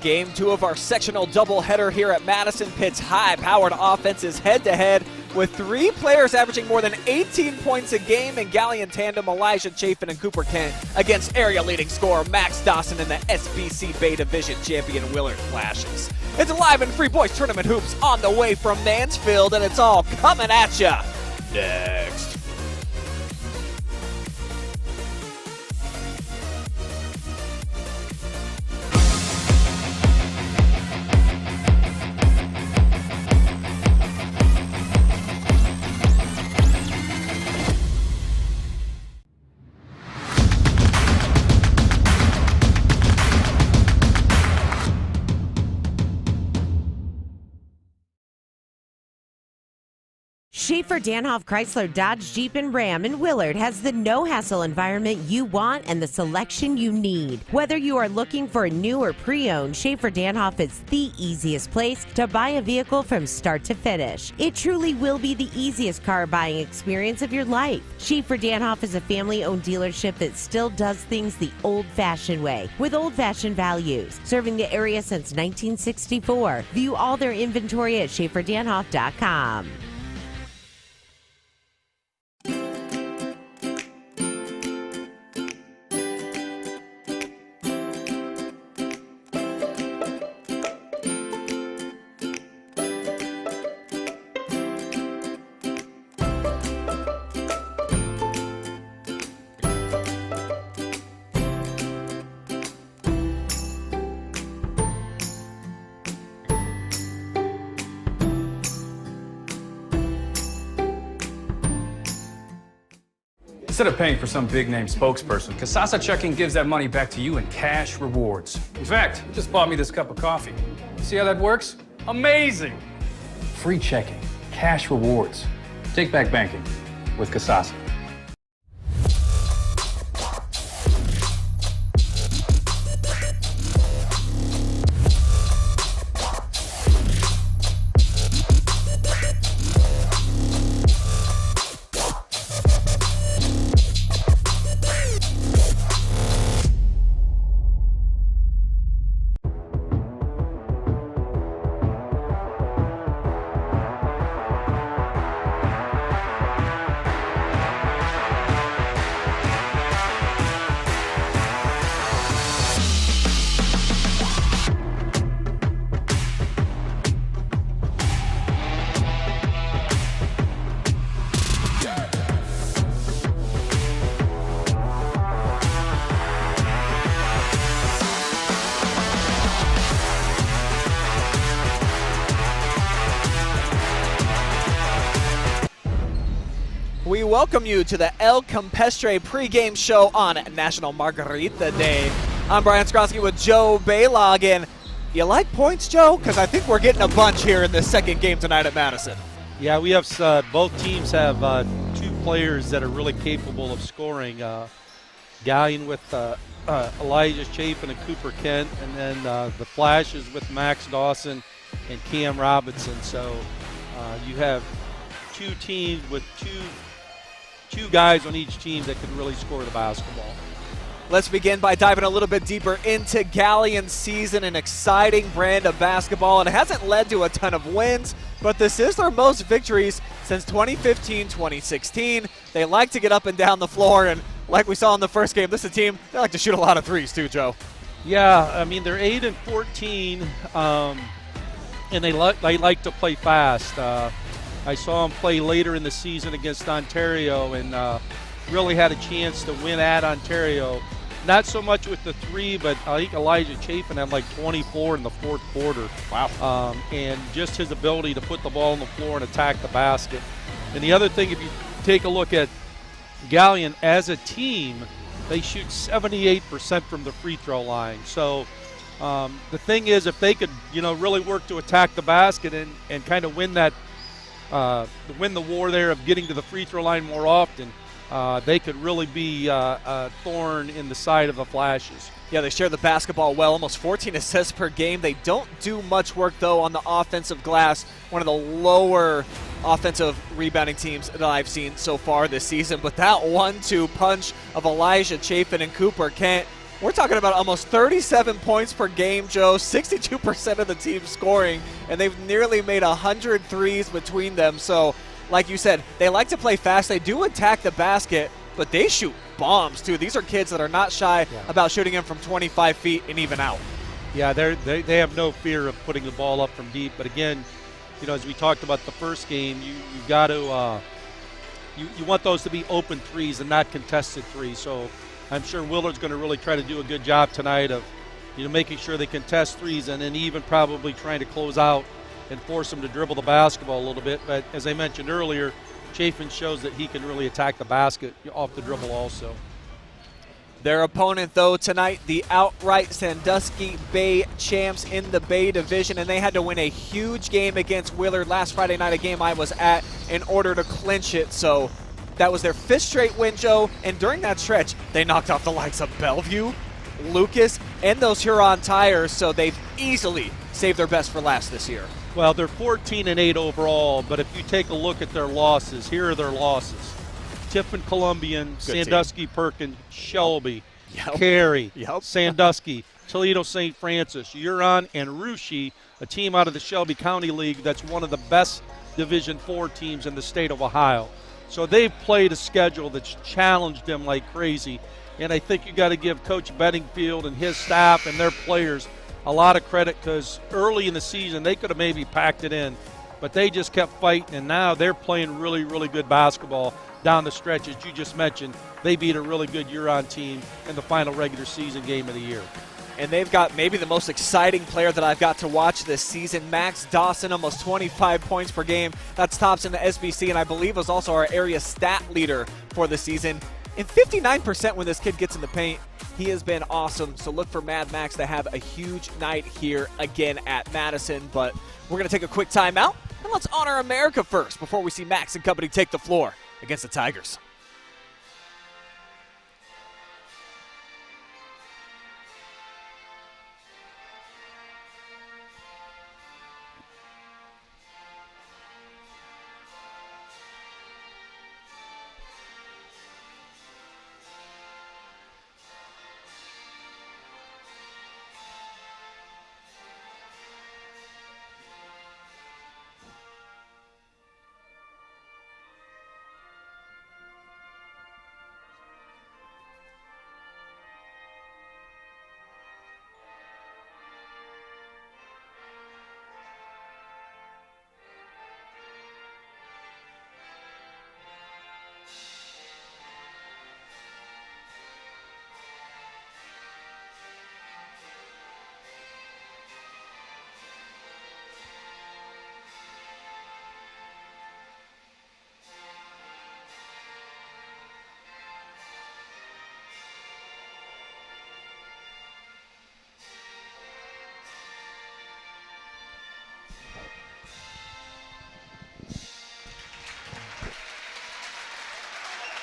Game 2 of our sectional doubleheader here at Madison pits high-powered offenses head-to-head with 3 players averaging more than 18 points a game in Galion tandem Elijah Chafin and Cooper Kent against area-leading scorer Max Dawson and the SBC Bay Division champion Willard Flashes. It's a live and free boys tournament hoops on the way from Mansfield, and it's all coming at ya next. Schaefer Danhoff Chrysler Dodge Jeep and Ram in Willard has the no-hassle environment you want and the selection you need. Whether you are looking for a new or pre-owned, Schaefer Danhoff is the easiest place to buy a vehicle from start to finish. It truly will be the easiest car buying experience of your life. Schaefer Danhoff is a family-owned dealership that still does things the old-fashioned way, with old-fashioned values, serving the area since 1964. View all their inventory at schaeferdanhoff.com. Instead of paying for some big-name spokesperson, Kasasa Checking gives that money back to you in cash rewards. In fact, you just bought me this cup of coffee. See how that works? Amazing! Free checking, cash rewards. Take back banking with Kasasa. We welcome you to the El Campestre pregame show on National Margarita Day. I'm Brian Skowronski with Joe Balogh, and you like points, Joe? Because I think we're getting a bunch here in this second game tonight at Madison. Yeah, we have both teams have 2 players that are really capable of scoring. Galion with Elijah Chafin and Cooper Kent, and then the Flashes with Max Dawson and Cam Robinson. So you have 2 teams with two guys on each team that can really score the basketball. Let's begin by diving a little bit deeper into Galion's season, an exciting brand of basketball. And it hasn't led to a ton of wins, but this is their most victories since 2015-2016. They like to get up and down the floor, and like we saw in the first game, this is a team, they like to shoot a lot of threes too, Joe. Yeah, I mean, they're 8-14, and they like to play fast. I saw them play later in the season against Ontario and really had a chance to win at Ontario. Not so much with the 3, but I think Elijah Chafin had like 24 in the fourth quarter. Wow. And just his ability to put the ball on the floor and attack the basket. And the other thing, if you take a look at Galion as a team, they shoot 78% from the free throw line. So the thing is, if they could, really work to attack the basket and kind of win that, win the war there of getting to the free throw line more often, they could really be a thorn in the side of the Flashes. Yeah, they share the basketball well, almost 14 assists per game. They don't do much work, though, on the offensive glass. One of the lower offensive rebounding teams that I've seen so far this season. But that 1-2 punch of Elijah Chafin and Cooper Kent We're talking about almost 37 points per game, Joe, 62% of the team scoring, and they've nearly made 100 threes between them. So, like you said, they like to play fast. They do attack the basket, but they shoot bombs, too. These are kids that are not shy about shooting them from 25 feet and even out. Yeah, they have no fear of putting the ball up from deep. But, again, as we talked about the first game, you got to you want those to be open threes and not contested threes. So I'm sure Willard's going to really try to do a good job tonight of, making sure they contest threes and then even probably trying to close out and force them to dribble the basketball a little bit. But as I mentioned earlier, Chafin shows that he can really attack the basket off the dribble also. Their opponent, though, tonight, the outright Sandusky Bay champs in the Bay Division, and they had to win a huge game against Willard last Friday night, a game I was at, in order to clinch it. So that was their 5th straight win, Joe, and during that stretch, they knocked off the likes of Bellevue, Lucas, and those Huron Tires, so they've easily saved their best for last this year. Well, they're 14-8 overall, but if you take a look at their losses, here are their losses. Tiffin Columbian, Sandusky Perkins, Shelby, Cary, Sandusky, Toledo St. Francis, Huron, and Russia, a team out of the Shelby County League that's one of the best Division IV teams in the state of Ohio. So they've played a schedule that's challenged them like crazy, and I think you got to give Coach Bedingfield and his staff and their players a lot of credit because early in the season they could have maybe packed it in, but they just kept fighting, and now they're playing really, really good basketball down the stretch. As you just mentioned, they beat a really good Huron team in the final regular season game of the year. And they've got maybe the most exciting player that I've got to watch this season, Max Dawson, almost 25 points per game. That's tops in the SBC, and I believe was also our area stat leader for the season. And 59% when this kid gets in the paint. He has been awesome, so look for Mad Max to have a huge night here again at Madison. But we're going to take a quick timeout, and let's honor America first before we see Max and company take the floor against the Tigers.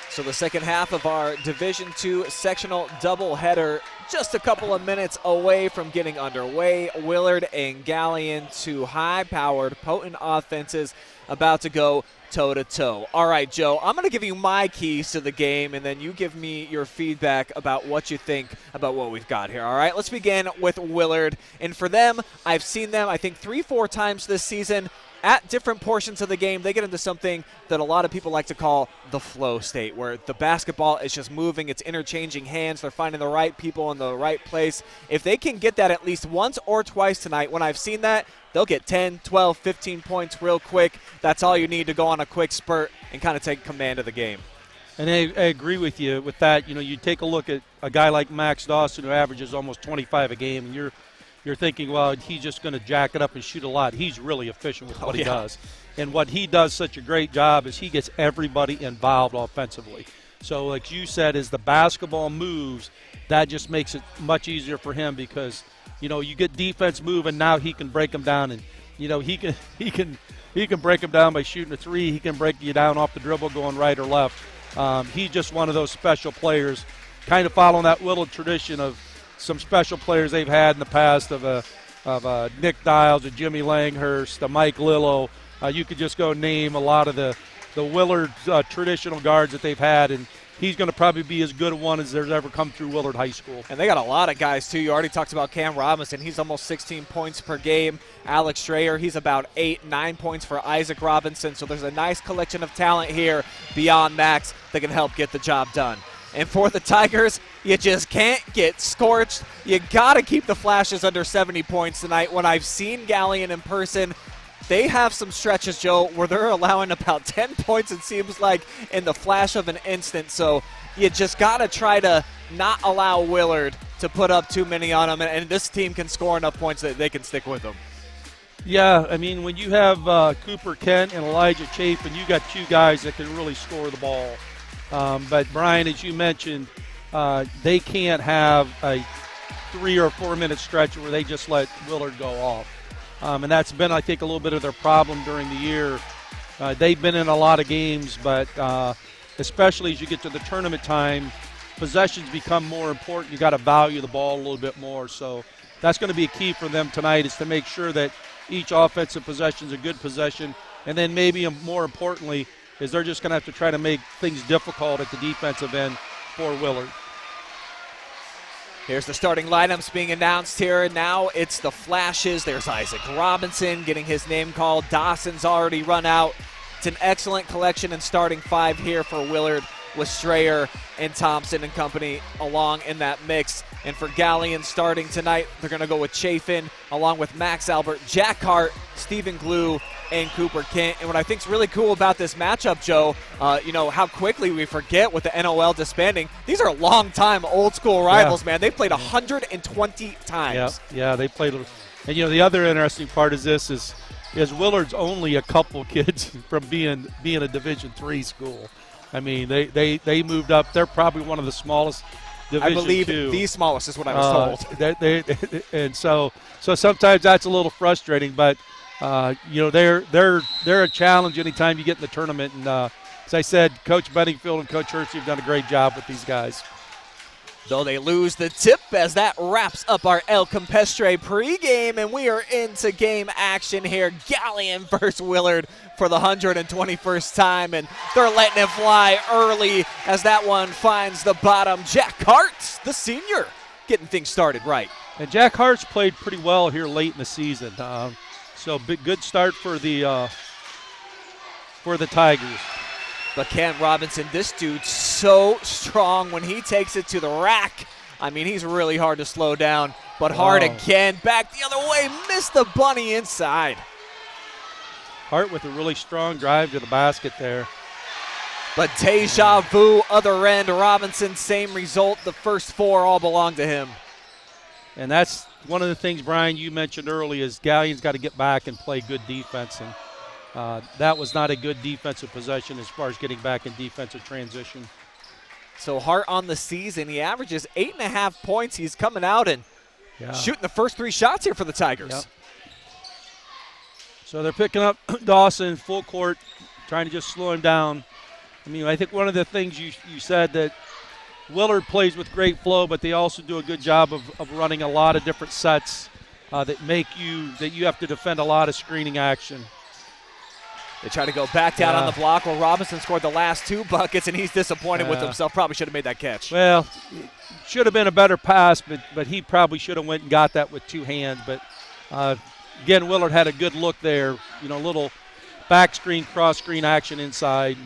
So the second half of our Division II sectional doubleheader, just a couple of minutes away from getting underway. Willard and Galion, two high-powered, potent offenses about to go toe-to-toe. All right, Joe, I'm going to give you my keys to the game, and then you give me your feedback about what you think about what we've got here. All right, let's begin with Willard. And for them, I've seen them, I think, 3-4 times this season. At different portions of the game, they get into something that a lot of people like to call the flow state, where the basketball is just moving, it's interchanging hands, they're finding the right people in the right place. If they can get that at least once or twice tonight, when I've seen that, they'll get 10, 12, 15 points real quick. That's all you need to go on a quick spurt and kind of take command of the game. And I agree with you with that. You know, you take a look at a guy like Max Dawson who averages almost 25 a game, and you're thinking, well, he's just going to jack it up and shoot a lot. He's really efficient with what he does. And what he does such a great job is he gets everybody involved offensively. So like you said, as the basketball moves, that just makes it much easier for him because, you know, you get defense moving, now he can break them down. And, you know, he can break them down by shooting a three. He can break you down off the dribble going right or left. He's just one of those special players, kind of following that Willard tradition of some special players they've had in the past of Nick Dials, of Jimmy Langhurst, of Mike Lillo. You could just go name a lot of the Willard traditional guards that they've had, and he's going to probably be as good a one as there's ever come through Willard High School. And they got a lot of guys, too. You already talked about Cam Robinson. He's almost 16 points per game. Alex Strayer, he's about 9 points for Isaac Robinson. So there's a nice collection of talent here beyond Max that can help get the job done. And for the Tigers, you just can't get scorched. You got to keep the Flashes under 70 points tonight. When I've seen Galion in person, they have some stretches, Joe, where they're allowing about 10 points, it seems like, in the flash of an instant. So you just got to try to not allow Willard to put up too many on them, and this team can score enough points that they can stick with them. Yeah, I mean, when you have Cooper Kent and Elijah Chafin, you got two guys that can really score the ball. But, Brian, as you mentioned, they can't have a 3 or 4 minute stretch where they just let Willard go off. And that's been, I think, a little bit of their problem during the year. They've been in a lot of games, but especially as you get to the tournament time, possessions become more important. You got to value the ball a little bit more. So that's going to be a key for them tonight, is to make sure that each offensive possession is a good possession. And then maybe more importantly is they're just going to have to try to make things difficult at the defensive end for Willard. Here's the starting lineups being announced here. Now it's the Flashes. There's Isaac Robinson getting his name called. Dawson's already run out. It's an excellent collection and starting five here for Willard, with Strayer and Thompson and company along in that mix. And for Galion starting tonight, they're going to go with Chafin along with Max Albert, Jack Hart, Stephen Glue, and Cooper Kent. And what I think is really cool about this matchup, Joe, how quickly we forget with the NOL disbanding. These are long-time old-school rivals, man. They've played 120 times. Yeah, they played. And, the other interesting part is this is Willard's only a couple kids from being a Division III school. I mean, they moved up. They're probably one of the smallest Division II. I believe the smallest is what I was told. And so sometimes that's a little frustrating, but they're a challenge anytime you get in the tournament. And as I said, Coach Bedingfield and Coach Hersey have done a great job with these guys. Though they lose the tip as that wraps up our El Campestre pregame, and we are into game action here. Galion versus Willard for the 121st time, and they're letting it fly early as that one finds the bottom. Jack Hart, the senior, getting things started right. And Jack Hart's played pretty well here late in the season, so good start for the Tigers. But Cam Robinson, this dude's so strong when he takes it to the rack. I mean, he's really hard to slow down. But Hart again, back the other way, missed the bunny inside. Hart with a really strong drive to the basket there. But deja vu, other end, Robinson, same result. The first four all belong to him. And that's one of the things, Brian, you mentioned earlier, is Galion's got to get back and play good defense. And that was not a good defensive possession as far as getting back in defensive transition. So Hart on the season, he averages 8.5 points. He's coming out and shooting the first three shots here for the Tigers. Yep. So they're picking up Dawson full court, trying to just slow him down. I mean, I think one of the things you said that Willard plays with great flow, but they also do a good job of running a lot of different sets that you have to defend a lot of screening action. They try to go back down on the block where Robinson scored the last two buckets, and he's disappointed with himself. Probably should have made that catch. Well, should have been a better pass, but he probably should have went and got that with two hands. But, again, Willard had a good look there. Little back screen, cross screen action inside.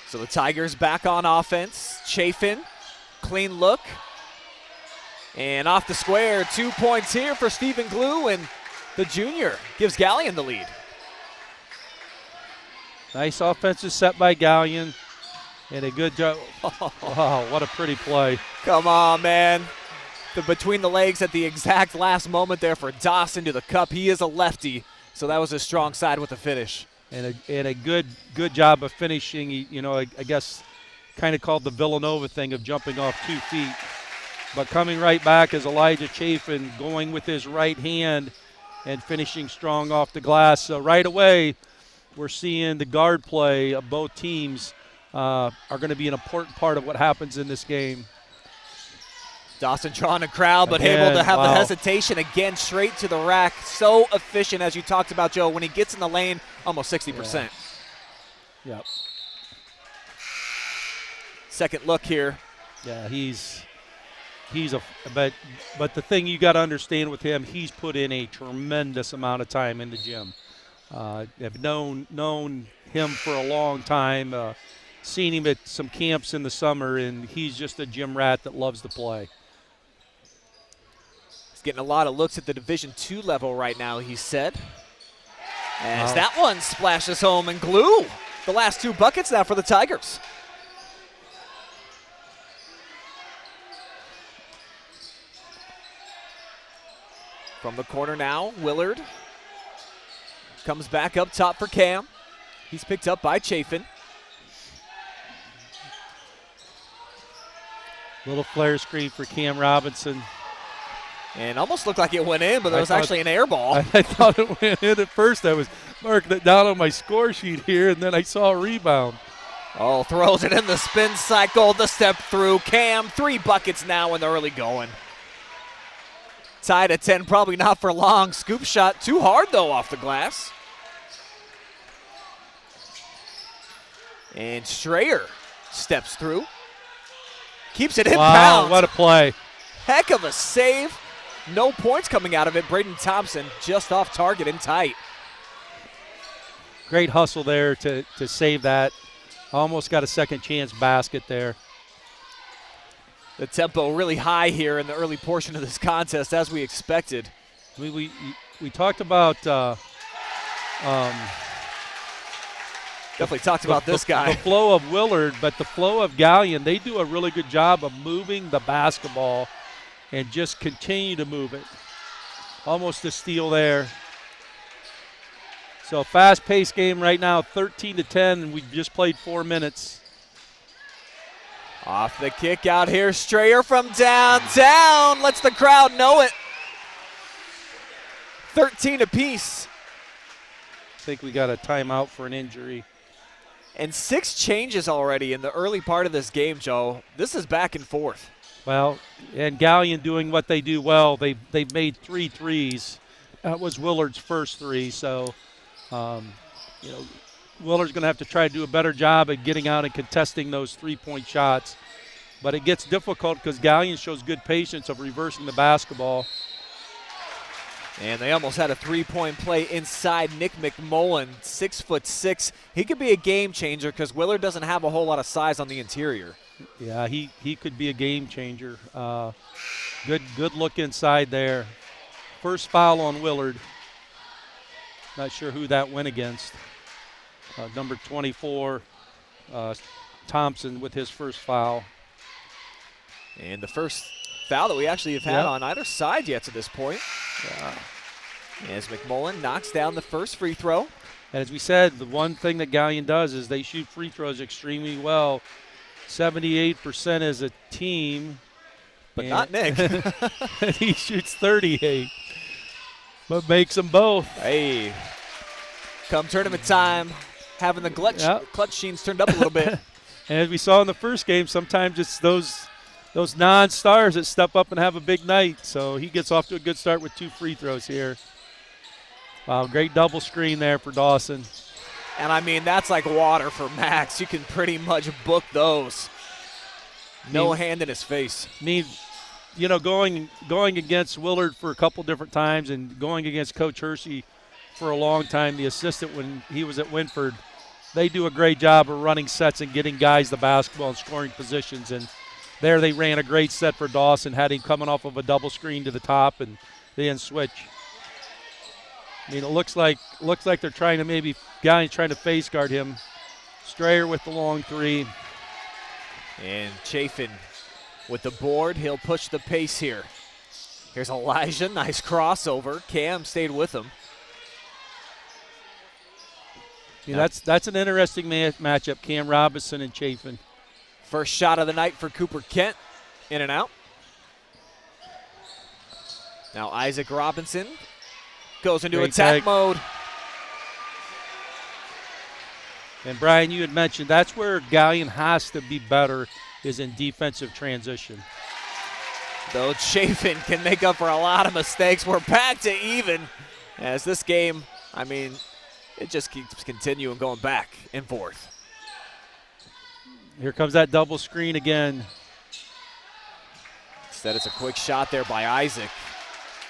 So the Tigers back on offense. Chafin, clean look. And off the square, 2 points here for Stephen Glue, and the junior gives Galion the lead. Nice offensive set by Galion, and a good job. Oh, what a pretty play. Come on, man. Between the legs at the exact last moment there for Dawson to the cup. He is a lefty, so that was his strong side with the finish. And a good job of finishing. I guess kind of called the Villanova thing of jumping off 2 feet. But coming right back is Elijah Chafin, going with his right hand and finishing strong off the glass. So right away, we're seeing the guard play of both teams are going to be an important part of what happens in this game. Dawson drawing a crowd, but able to have the hesitation again, straight to the rack. So efficient, as you talked about, Joe. When he gets in the lane, almost 60%. Yep. second look here. Yeah, but the thing you got to understand with him, he's put in a tremendous amount of time in the gym. I've known him for a long time, seen him at some camps in the summer, and he's just a gym rat that loves to play. He's getting a lot of looks at the Division II level right now, he said. As that one splashes home and glue. The last 2 buckets now for the Tigers. From the corner now, Willard comes back up top for Cam. He's picked up by Chafin. Little flare screen for Cam Robinson. And almost looked like it went in, but it was actually an air ball. I thought it went in at first. I was marking it down on my score sheet here, and then I saw a rebound. Oh, throws it in the spin cycle, the step through. Cam, 3 buckets now in the early going. Tied at 10, probably not for long. Scoop shot too hard, though, off the glass. And Strayer steps through. Keeps it in bounds. Wow, what a play. Heck of a save. No points coming out of it. Braden Thompson just off target and tight. Great hustle there to save that. Almost got a second chance basket there. The tempo really high here in the early portion of this contest, as we expected. We talked about definitely talked about this guy. The flow of Willard, but the flow of Galion, they do a really good job of moving the basketball and just continue to move it. Almost a steal there. So fast-paced game right now, 13-10, and we just played 4 minutes. Off the kick out here, Strayer from downtown. Lets the crowd know it. 13 apiece. I think we got a timeout for an injury. And 6 changes already in the early part of this game, Joe. This is back and forth. Well, and Galion doing what they do well. They've made 3 threes. That was Willard's first 3, so Willard's going to have to try to do a better job at getting out and contesting those 3-point shots. But it gets difficult because Galion shows good patience of reversing the basketball. And they almost had a 3-point play inside Nick McMullen, 6'6". He could be a game changer because Willard doesn't have a whole lot of size on the interior. Yeah, he could be a game changer. Good look inside there. First foul on Willard. Not sure who that went against. Number 24, Thompson with his first foul. And the first foul that we actually have had on either side yet to this point. As McMullen knocks down the first free throw. And as we said, the one thing that Galion does is they shoot free throws extremely well. 78% as a team. But not Nick. And he shoots 38. But makes them both. Hey, come tournament time, having the clutch sheens turned up a little bit. And as we saw in the first game, sometimes it's those non-stars that step up and have a big night. So he gets off to a good start with 2 free throws here. Wow, great double screen there for Dawson. And, I mean, that's like water for Max. You can pretty much book those. No hand in his face. Going against Willard for a couple different times and going against Coach Hershey for a long time, the assistant when he was at Winford, they do a great job of running sets and getting guys the basketball and scoring positions. And there they ran a great set for Dawson, had him coming off of a double screen to the top and then switch. I mean, it looks like they're trying to face guard him. Strayer with the long 3. And Chafin with the board. He'll push the pace here. Here's Elijah. Nice crossover. Cam stayed with him. Yeah, that's an interesting matchup, Cam Robinson and Chafin. First shot of the night for Cooper Kent. In and out. Now Isaac Robinson goes into attack mode. And Brian, you had mentioned that's where Galion has to be better, is in defensive transition. Though Chafin can make up for a lot of mistakes. We're back to even as this game, I mean, it just keeps continuing going back and forth. Here comes that double screen again. Instead, it's a quick shot there by Isaac.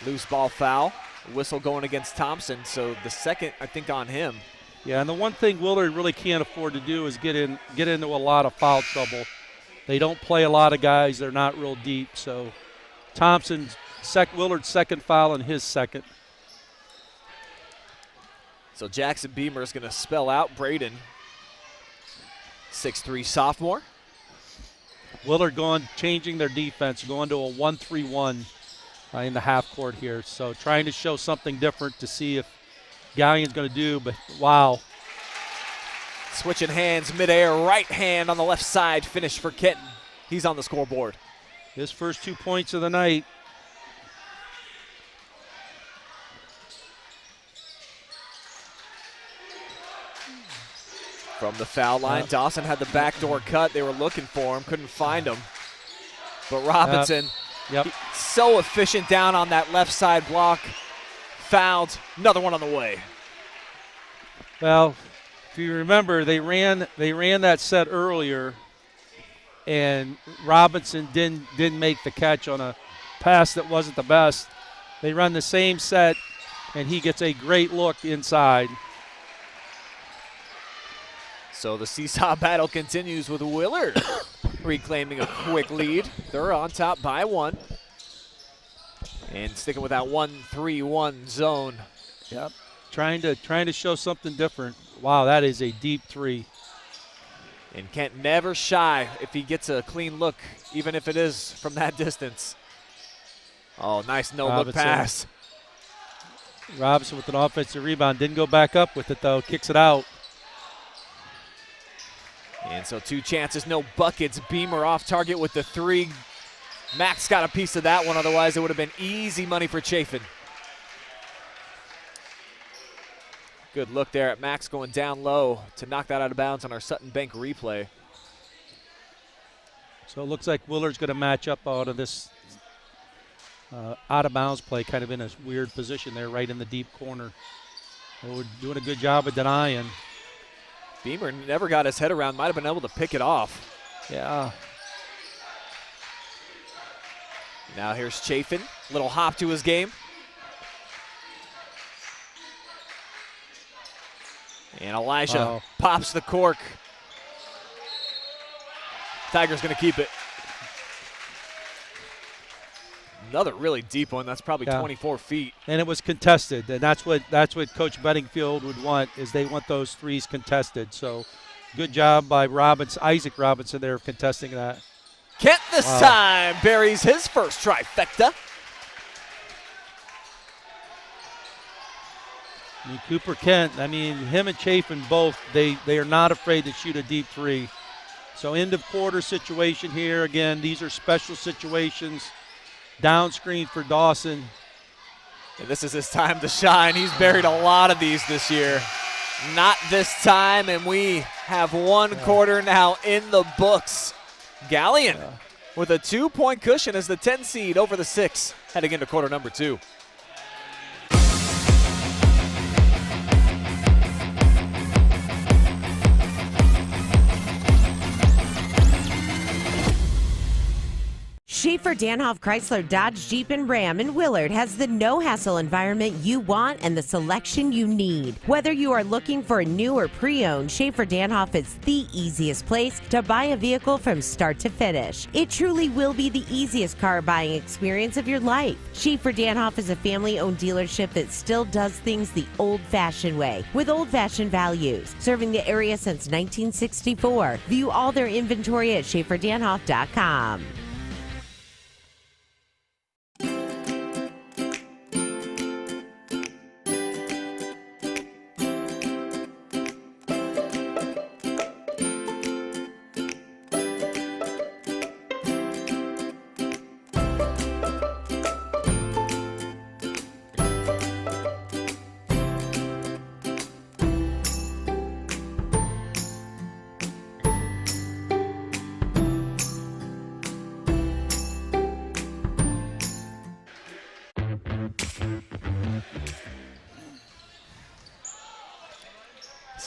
Loose ball foul. Whistle going against Thompson, so the second, I think, on him. Yeah, and the one thing Willard really can't afford to do is get into a lot of foul trouble. They don't play a lot of guys. They're not real deep. So Willard's second foul and his second. So Jackson Beamer is going to spell out Braden. 6'3" sophomore. Willard changing their defense, going to a 1-3-1 in the half court here. So trying to show something different to see if Galion's going to do, but wow. Switching hands midair, right hand on the left side, finish for Kenton. He's on the scoreboard. His first 2 points of the night. From the foul line, Dawson had the backdoor cut. They were looking for him, couldn't find him. But Robinson, so efficient down on that left side block. Fouled, another one on the way. Well, if you remember, they ran that set earlier, and Robinson didn't make the catch on a pass that wasn't the best. They run the same set, and he gets a great look inside. So the seesaw battle continues with Willard reclaiming a quick lead. They're on top by 1. And sticking with that 1-3-1 zone. Yep. Trying to show something different. Wow, that is a deep 3. And Kent never shy if he gets a clean look, even if it is from that distance. Oh, nice no-look pass. Robinson with an offensive rebound. Didn't go back up with it, though. Kicks it out. And so 2 chances, no buckets. Beamer off target with the 3. Max got a piece of that one, otherwise it would have been easy money for Chafin. Good look there at Max going down low to knock that out of bounds on our Sutton Bank replay. So it looks like Willard's going to match up out of this out of bounds play, kind of in a weird position there, right in the deep corner. We're doing a good job of denying. Beamer never got his head around, might have been able to pick it off. Yeah. Now here's Chafin, little hop to his game. And Elijah pops the cork. Tiger's going to keep it. Another really deep one. That's probably 24 feet. And it was contested, and that's what Coach Bedingfield would want, is they want those 3s contested. So good job by Isaac Robinson there contesting that. Kent this time buries his first trifecta. Cooper Kent, him and Chafin both, they are not afraid to shoot a deep 3. So end of quarter situation here. Again, these are special situations. Down screen for Dawson. And this is his time to shine. He's buried a lot of these this year. Not this time, and we have 1 quarter now in the books. Galion with a 2-point cushion as the 10 seed over the 6 heading into quarter number 2. Schaefer Danhoff Chrysler Dodge Jeep and Ram in Willard has the no-hassle environment you want and the selection you need. Whether you are looking for a new or pre-owned, Schaefer Danhoff is the easiest place to buy a vehicle from start to finish. It truly will be the easiest car buying experience of your life. Schaefer Danhoff is a family-owned dealership that still does things the old-fashioned way, with old-fashioned values. Serving the area since 1964. View all their inventory at SchaeferDanhoff.com.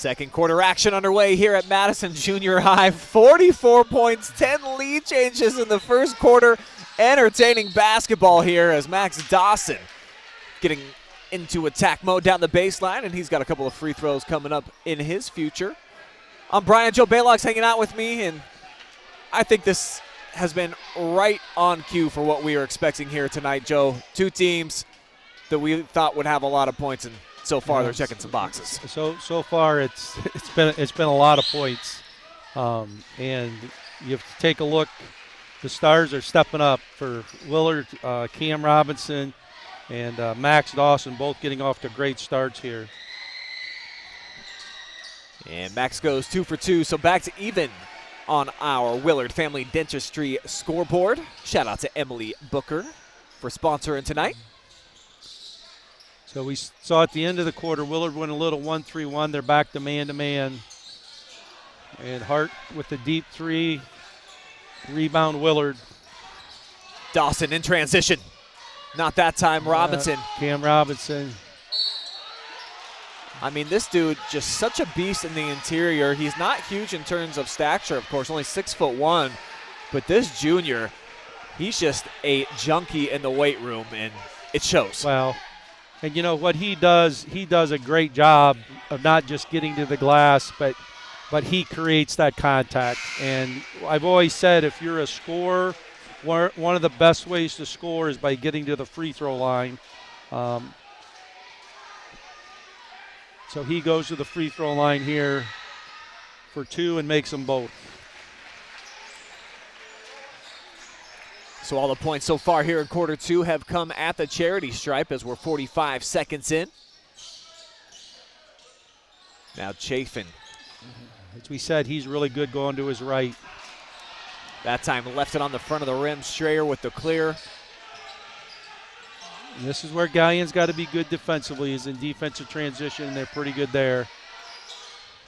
Second quarter action underway here at Madison Junior High. 44 points, 10 lead changes in the first quarter. Entertaining basketball here as Max Dawson getting into attack mode down the baseline, and he's got a couple of free throws coming up in his future. I'm Brian. Joe Balogh's hanging out with me, and I think this has been right on cue for what we are expecting here tonight, Joe. Two teams that we thought would have a lot of points, and so far they're checking some boxes. So far it's been a lot of points, and you have to take a look. The Stars are stepping up for Willard, Cam Robinson, and Max Dawson, both getting off to great starts here. And Max goes 2 for 2, so back to even on our Willard Family Dentistry scoreboard. Shout out to Emily Booker for sponsoring tonight. So we saw at the end of the quarter, Willard went a little 1-3-1. They're back to man-to-man. And Hart with the deep three. Rebound Willard. Dawson in transition. Not that time, Robinson. Cam Robinson. I mean, this dude just such a beast in the interior. He's not huge in terms of stature, of course, only 6'1", but this junior, he's just a junkie in the weight room, and it shows. Well, and you know what he does a great job of not just getting to the glass, but he creates that contact. And I've always said, if you're a scorer, one of the best ways to score is by getting to the free throw line. So he goes to the free throw line here for 2 and makes them both. So all the points so far here in quarter 2 have come at the charity stripe as we're 45 seconds in. Now Chafin. As we said, he's really good going to his right. That time left it on the front of the rim. Strayer with the clear. And this is where Galion's got to be good defensively. He's in defensive transition. They're pretty good there.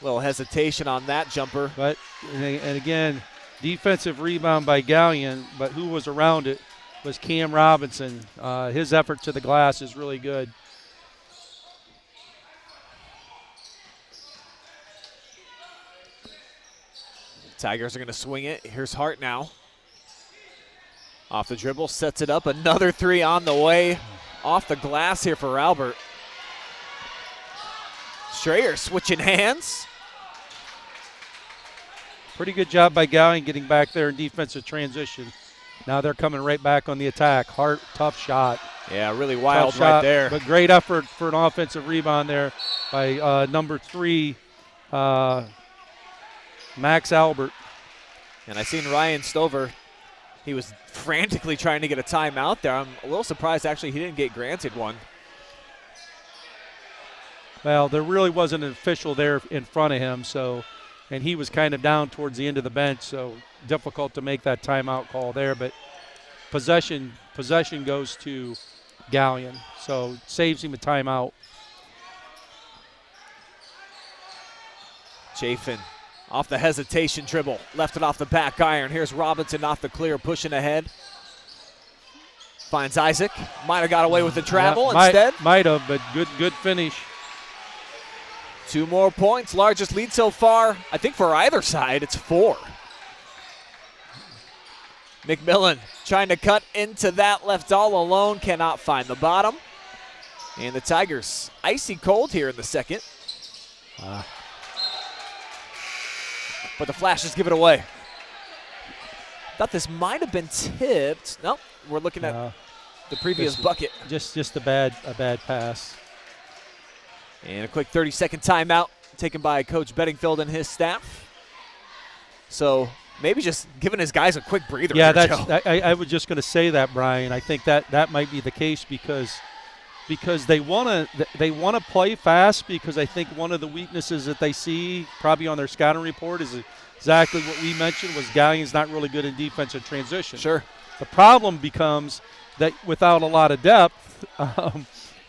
Little hesitation on that jumper. But, and again, defensive rebound by Galion, but who was around it was Cam Robinson. His effort to the glass is really good. Tigers are going to swing it. Here's Hart now. Off the dribble, sets it up. Another 3 on the way. Off the glass here for Albert. Strayer switching hands. Pretty good job by Galion getting back there in defensive transition. Now they're coming right back on the attack. Hart, tough shot. Yeah, really wild right there. But great effort for an offensive rebound there by number 3, Max Albert. And I seen Ryan Stover. He was frantically trying to get a timeout there. I'm a little surprised, actually, he didn't get granted one. Well, there really wasn't an official there in front of him, so, and he was kind of down towards the end of the bench, so difficult to make that timeout call there. But possession goes to Galion, so saves him a timeout. Chafin. Off the hesitation dribble, left it off the back iron. Here's Robinson off the clear, pushing ahead. Finds Isaac. Might have got away with the travel instead. Might have, but good finish. 2 more points, largest lead so far. I think for either side, it's 4. McMillan trying to cut into that, left all alone, cannot find the bottom. And the Tigers icy cold here in the second. But the Flashes give it away. Thought this might have been tipped. Nope, we're looking at the previous bucket. Just a bad pass. And a quick 30-second timeout taken by Coach Bedingfield and his staff. So maybe just giving his guys a quick breather. Yeah, I was just going to say that, Brian. I think that might be the case because they want to play fast, because I think one of the weaknesses that they see probably on their scouting report is exactly what we mentioned, was Galion's not really good in defensive transition. Sure. The problem becomes that without a lot of depth,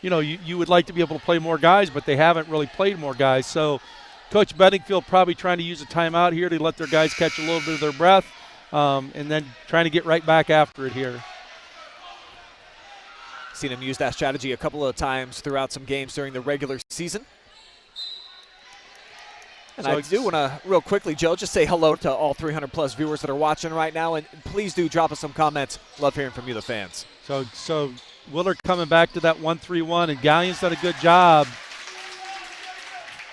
you would like to be able to play more guys, but they haven't really played more guys. So Coach Bedingfield probably trying to use a timeout here to let their guys catch a little bit of their breath, and then trying to get right back after it here. Seen him use that strategy a couple of times throughout some games during the regular season. And I do want to, real quickly, Joe, just say hello to all 300-plus viewers that are watching right now, and please do drop us some comments. Love hearing from you, the fans. So Willard coming back to that 1-3-1, and Galion's done a good job.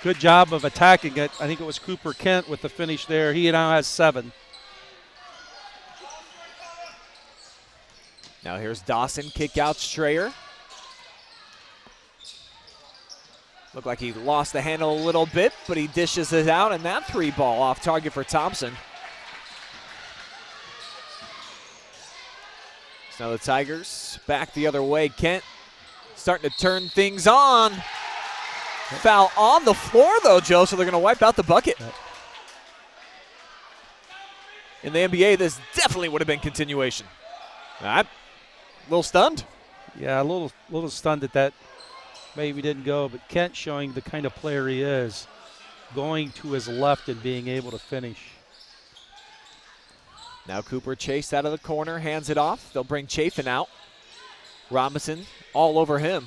Good job of attacking it. I think it was Cooper Kent with the finish there. He now has 7. Now here's Dawson, kick out Strayer. Looked like he lost the handle a little bit, but he dishes it out, and that 3 ball off target for Thompson. So now the Tigers back the other way. Kent starting to turn things on. Foul on the floor, though, Joe, so they're going to wipe out the bucket. In the NBA, this definitely would have been continuation. I'm a little stunned. Yeah, a little stunned at that. Maybe didn't go, but Kent showing the kind of player he is, going to his left and being able to finish. Now Cooper chased out of the corner, hands it off. They'll bring Chafin out. Robinson all over him.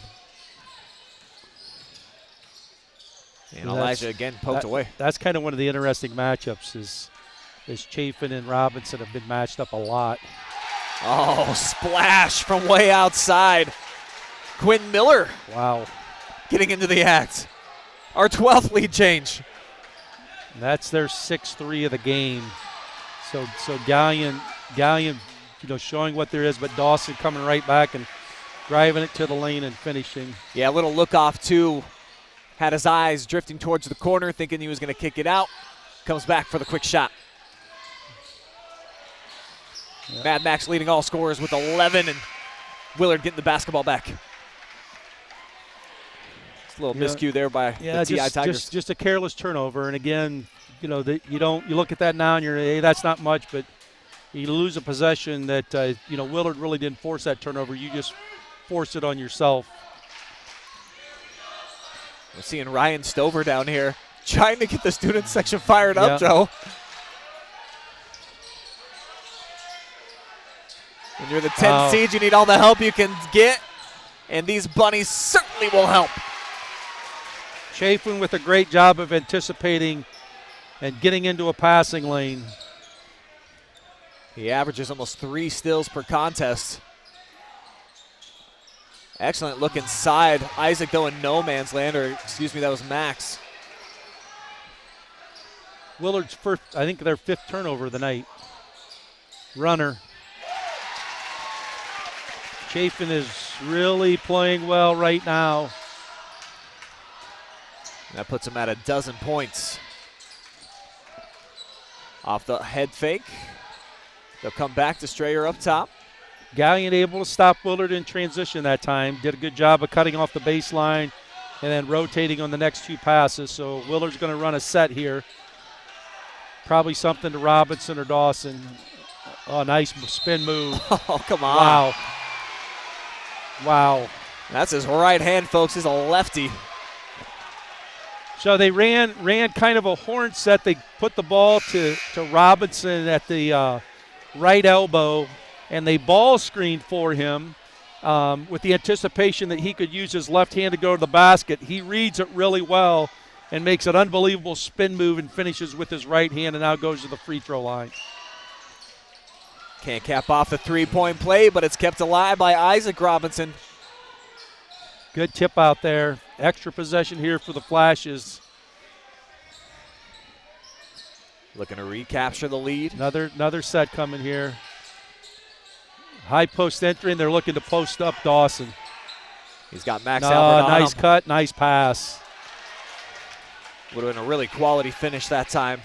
And Elijah again poked away. That's kind of one of the interesting matchups is Chafin and Robinson have been matched up a lot. Oh, splash from way outside. Quinn Miller. Wow. Getting into the act. Our 12th lead change. And that's their 6-3 of the game. So Galion, showing what there is, but Dawson coming right back and driving it to the lane and finishing. Yeah, a little look off too. Had his eyes drifting towards the corner, thinking he was going to kick it out. Comes back for the quick shot. Yep. Mad Max leading all scorers with 11, and Willard getting the basketball back. It's a little miscue there by the TI Tigers. Just a careless turnover, and again, you look at that now and you're, hey, that's not much, but you lose a possession that Willard really didn't force that turnover. You just forced it on yourself. We're seeing Ryan Stover down here trying to get the student section fired up, Joe. When you're the 10th seed, you need all the help you can get, and these bunnies certainly will help. Chafin with a great job of anticipating and getting into a passing lane. He averages almost 3 steals per contest. Excellent look inside. Isaac, though, in no man's land, or excuse me, that was Max. Willard's first, I think their 5th turnover of the night. Runner. Chafin is really playing well right now. That puts him at 12 points. Off the head fake. They'll come back to Strayer up top. Galion able to stop Willard in transition that time. Did a good job of cutting off the baseline and then rotating on the next 2 passes. So Willard's going to run a set here. Probably something to Robinson or Dawson. Oh, nice spin move. Oh, come on. Wow. That's his right hand, folks. He's a lefty. So they ran kind of a horn set. They put the ball to Robinson at the right elbow, and they ball screened for him with the anticipation that he could use his left hand to go to the basket. He reads it really well and makes an unbelievable spin move and finishes with his right hand and now goes to the free throw line. Can't cap off the 3-point play, but it's kept alive by Isaac Robinson. Good tip out there. Extra possession here for the Flashes. Looking to recapture the lead. Another set coming here. High post entry, and they're looking to post up Dawson. He's got Max Albert on nice him. cut, nice pass. Would have been a really quality finish that time.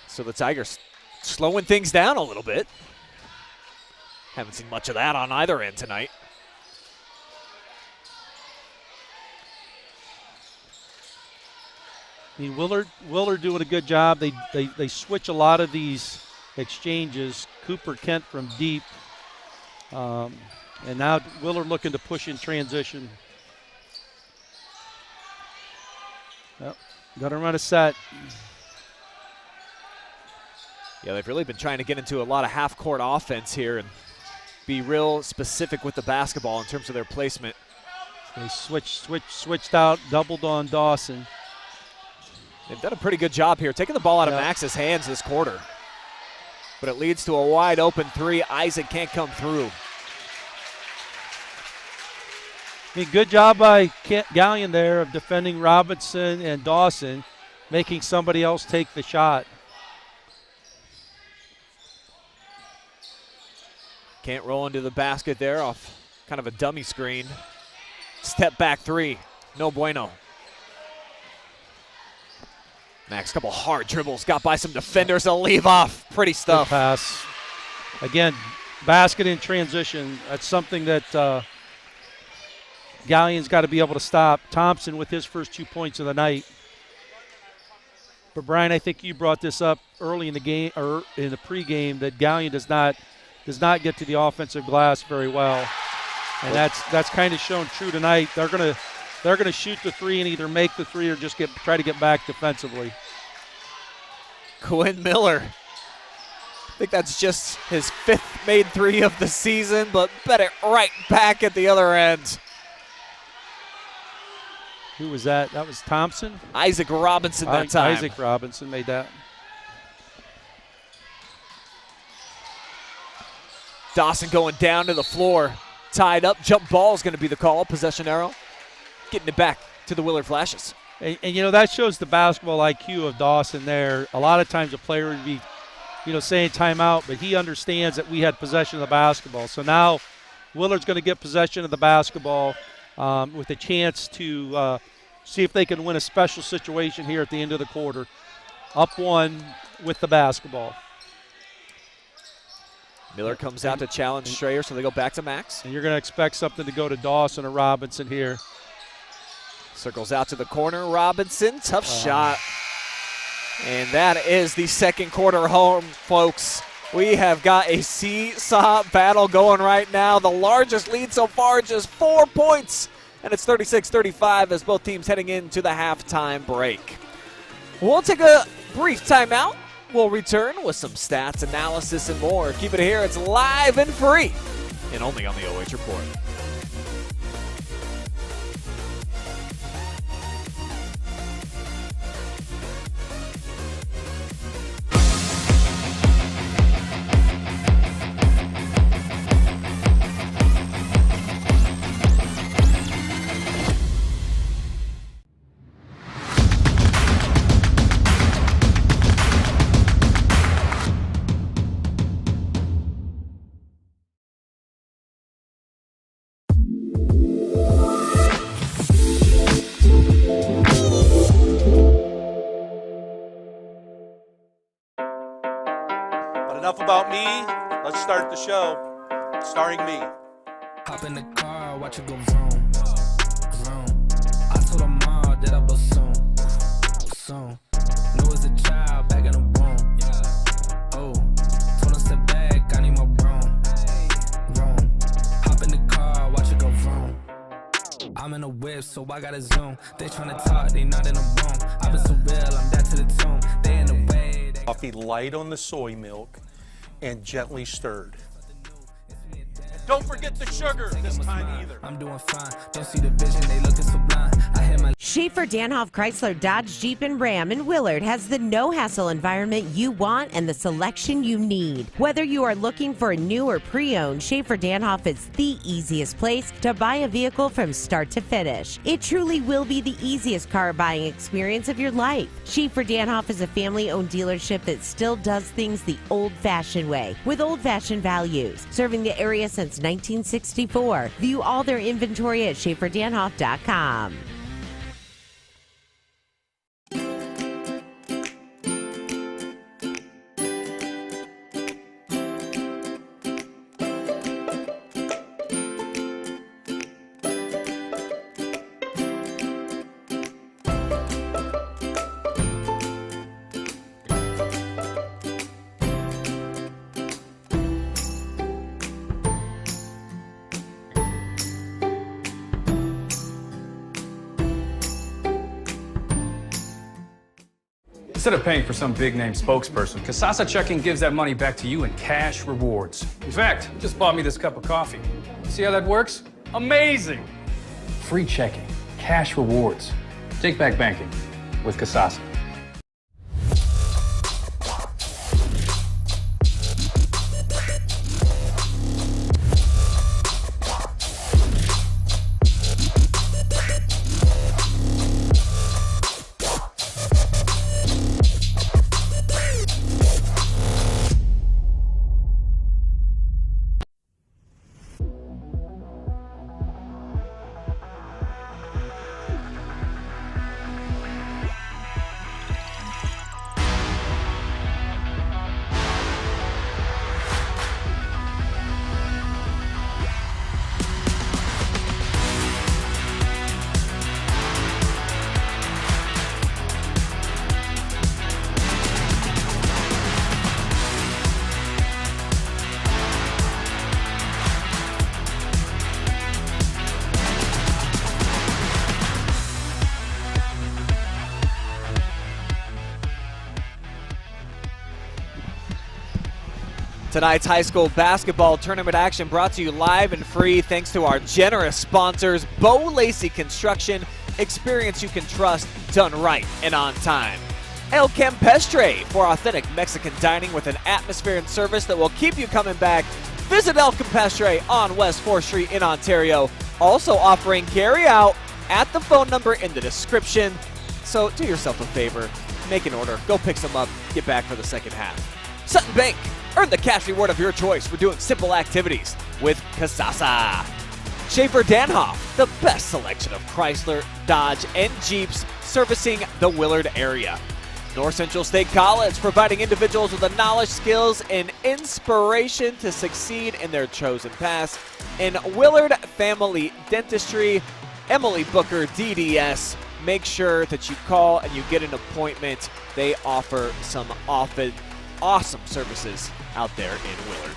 So the Tigers slowing things down a little bit. Haven't seen much of that on either end tonight. I mean, Willard doing a good job. They switch a lot of these exchanges. Cooper Kent from deep. And now Willard looking to push in transition. Yep, got to run a set. Yeah, they've really been trying to get into a lot of half-court offense here and be real specific with the basketball in terms of their placement. They switched out, doubled on Dawson. They've done a pretty good job here, taking the ball out of Max's hands this quarter. But it leads to a wide open three. Isaac can't come through. I mean, good job by Galion there of defending Robinson and Dawson, making somebody else take the shot. Can't roll into the basket there off kind of a dummy screen. Step back three, no bueno. Max, couple hard dribbles, got by some defenders to leave off. Pretty stuff. Good pass. Again, basket in transition. That's something that Galion's got to be able to stop. Thompson with his first 2 points of the night. But Brian, I think you brought this up early in the game or in the pregame that Galion does not get to the offensive glass very well, and that's kind of shown true tonight. They're gonna shoot the three and either make the three or just try to get back defensively. Quinn Miller, I think that's just his 5th made three of the season, but bet it right back at the other end. Who was that? That was Thompson? Isaac Robinson that time. Isaac Robinson made that. Dawson going down to the floor. Tied up. Jump ball is going to be the call. Possession arrow. Getting it back to the Willard Flashes. And you know, that shows the basketball IQ of Dawson there. A lot of times a player would be, saying timeout, but he understands that we had possession of the basketball. So now Willard's going to get possession of the basketball with a chance to see if they can win a special situation here at the end of the quarter. Up one with the basketball. Miller comes out to challenge Strayer, so they go back to Max. And you're going to expect something to go to Dawson or Robinson here. Circles out to the corner. Robinson, tough shot. And that is the second quarter home, folks. We have got a seesaw battle going right now. The largest lead so far, just 4 points. And it's 36-35 as both teams heading into the halftime break. We'll take a brief timeout. We'll return with some stats, analysis, and more. Keep it here. It's live and free and only on the OH Report. Enough about me. Let's start the show. Starring me. Hop in the car, watch it go vroom, vroom. I told her mom that I blow soon. Know as a child back in the womb. Oh, told her step back, I need my room. Hop in the car, watch it go vroom. I'm in a whip, so I gotta zoom. They tryna talk, they not in a room. I've been so real, I'm dead to the tomb. They in the way. Coffee light on the soy milk and gently stirred. Don't forget the sugar this time either. I'm doing fine. Don't see the vision, they looking so blind. I hear my Schaefer Danhoff Chrysler Dodge Jeep and Ram in Willard has the no-hassle environment you want and the selection you need. Whether you are looking for a new or pre-owned, Schaefer Danhoff is the easiest place to buy a vehicle from start to finish. It truly will be the easiest car buying experience of your life. Schaefer Danhoff is a family-owned dealership that still does things the old-fashioned way, with old-fashioned values, serving the area since 1964. View all their inventory at SchaeferDanhoff.com. Instead of paying for some big-name spokesperson, Campestre Checking gives that money back to you in cash rewards. In fact, you just bought me this cup of coffee. See how that works? Amazing! free checking, cash rewards. Take back banking with Kasasa. Tonight's high school basketball tournament action brought to you live and free thanks to our generous sponsors, Lacey Construction, experience you can trust, done right and on time. El Campestre for authentic Mexican dining with an atmosphere and service that will keep you coming back. Visit El Campestre on West 4th Street in Ontario. Also offering carry out at the phone number in the description. So do yourself a favor, make an order, go pick some up, get back for the second half. Sutton Bank. Earn the cash reward of your choice for doing simple activities with Kasasa. Schaefer Danhoff, the best selection of Chrysler, Dodge, and Jeeps servicing the Willard area. North Central State College, providing individuals with the knowledge, skills, and inspiration to succeed in their chosen path. And Willard Family Dentistry, Emily Booker, DDS. Make sure that you call and you get an appointment. They offer some awesome services out there in Willard.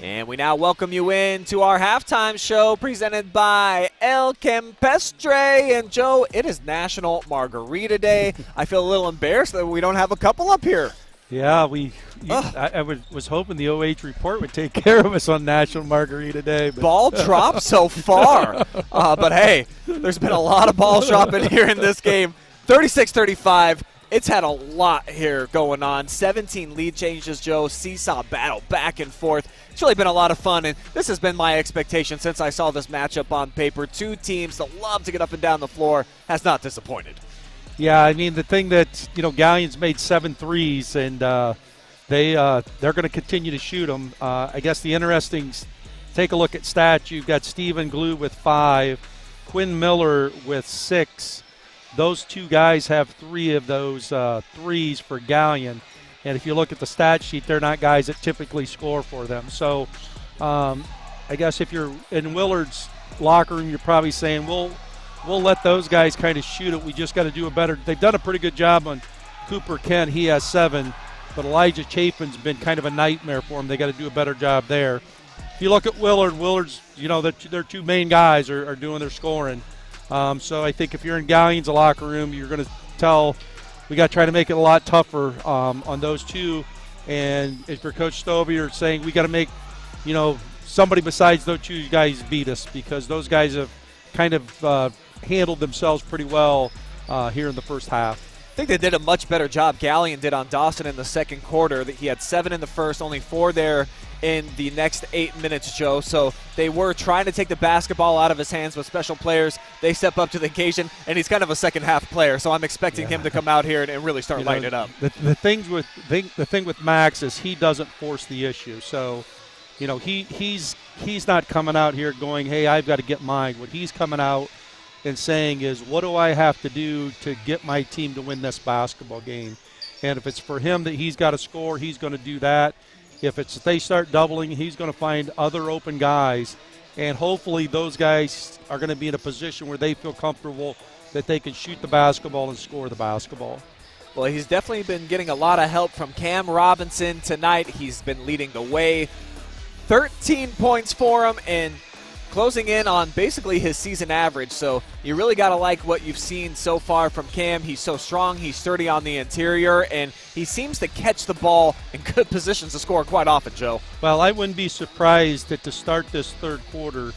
And we now welcome you in to our halftime show presented by El Campestre. And Joe, it is National Margarita Day. I feel a little embarrassed that we don't have a couple up here. Yeah, I was hoping the OH report would take care of us on National Margarita Day. But ball drop so far. But, hey, there's been a lot of ball dropping here in this game. 36-35. It's had a lot here going on. 17 lead changes, Joe. Seesaw battle back and forth. It's really been a lot of fun, and this has been my expectation since I saw this matchup on paper. Two teams that love to get up and down the floor has not disappointed. Yeah, I mean, the thing that, Galion's made 7 threes, and they're going to continue to shoot them. I guess the interesting, take a look at stats. You've got Stephen Glue with 5, Quinn Miller with 6. Those two guys have 3 of those threes for Galion. And if you look at the stat sheet, they're not guys that typically score for them. So I guess if you're in Willard's locker room, you're probably saying, we'll let those guys kind of shoot it. We just got to do a better. They've done a pretty good job on Cooper Kent. He has 7. But Elijah Chafin's been kind of a nightmare for him. They got to do a better job there. If you look at Willard's, their 2 main guys are doing their scoring. So I think if you're in Galion's locker room, you're going to tell we got to try to make it a lot tougher on those 2. And if you're Coach Stovey, you're saying we got to make, somebody besides those 2 guys beat us, because those guys have kind of handled themselves pretty well here in the first half. I think they did a much better job. Galion did on Dawson in the second quarter. He had 7 in the first, only 4 there in the next 8 minutes, Joe. So they were trying to take the basketball out of his hands with special players. They step up to the occasion, and he's kind of a second-half player, so I'm expecting him to come out here and really start lighting it up. The thing with Max is he doesn't force the issue. So, he's not coming out here going, hey, I've got to get mine. What he's coming out and saying is, what do I have to do to get my team to win this basketball game? And if it's for him that he's got to score, he's going to do that. If they start doubling, he's going to find other open guys. And hopefully those guys are going to be in a position where they feel comfortable that they can shoot the basketball and score the basketball. Well, he's definitely been getting a lot of help from Cam Robinson tonight. He's been leading the way. 13 points for him, and closing in on basically his season average. So you really got to like what you've seen so far from Cam. He's so strong, he's sturdy on the interior, and he seems to catch the ball in good positions to score quite often, Joe. Well, I wouldn't be surprised that to start this third quarter,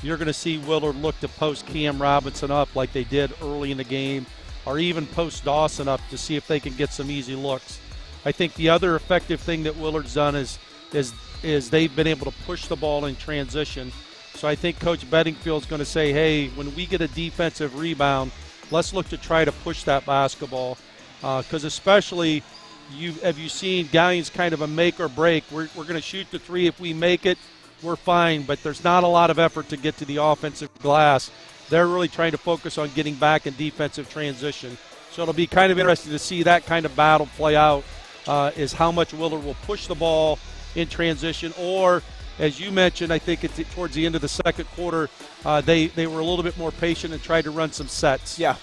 you're going to see Willard look to post Cam Robinson up like they did early in the game, or even post Dawson up to see if they can get some easy looks. I think the other effective thing that Willard's done is they've been able to push the ball in transition. So I think Coach Bedingfield's going to say, hey, when we get a defensive rebound, let's look to try to push that basketball. Because especially, have you seen Galion's kind of a make or break. We're going to shoot the three. If we make it, we're fine. But there's not a lot of effort to get to the offensive glass. They're really trying to focus on getting back in defensive transition. So it'll be kind of interesting to see that kind of battle play out, is how much Willard will push the ball in transition, or as you mentioned, I think towards the end of the second quarter, they were a little bit more patient and tried to run some sets. Yeah,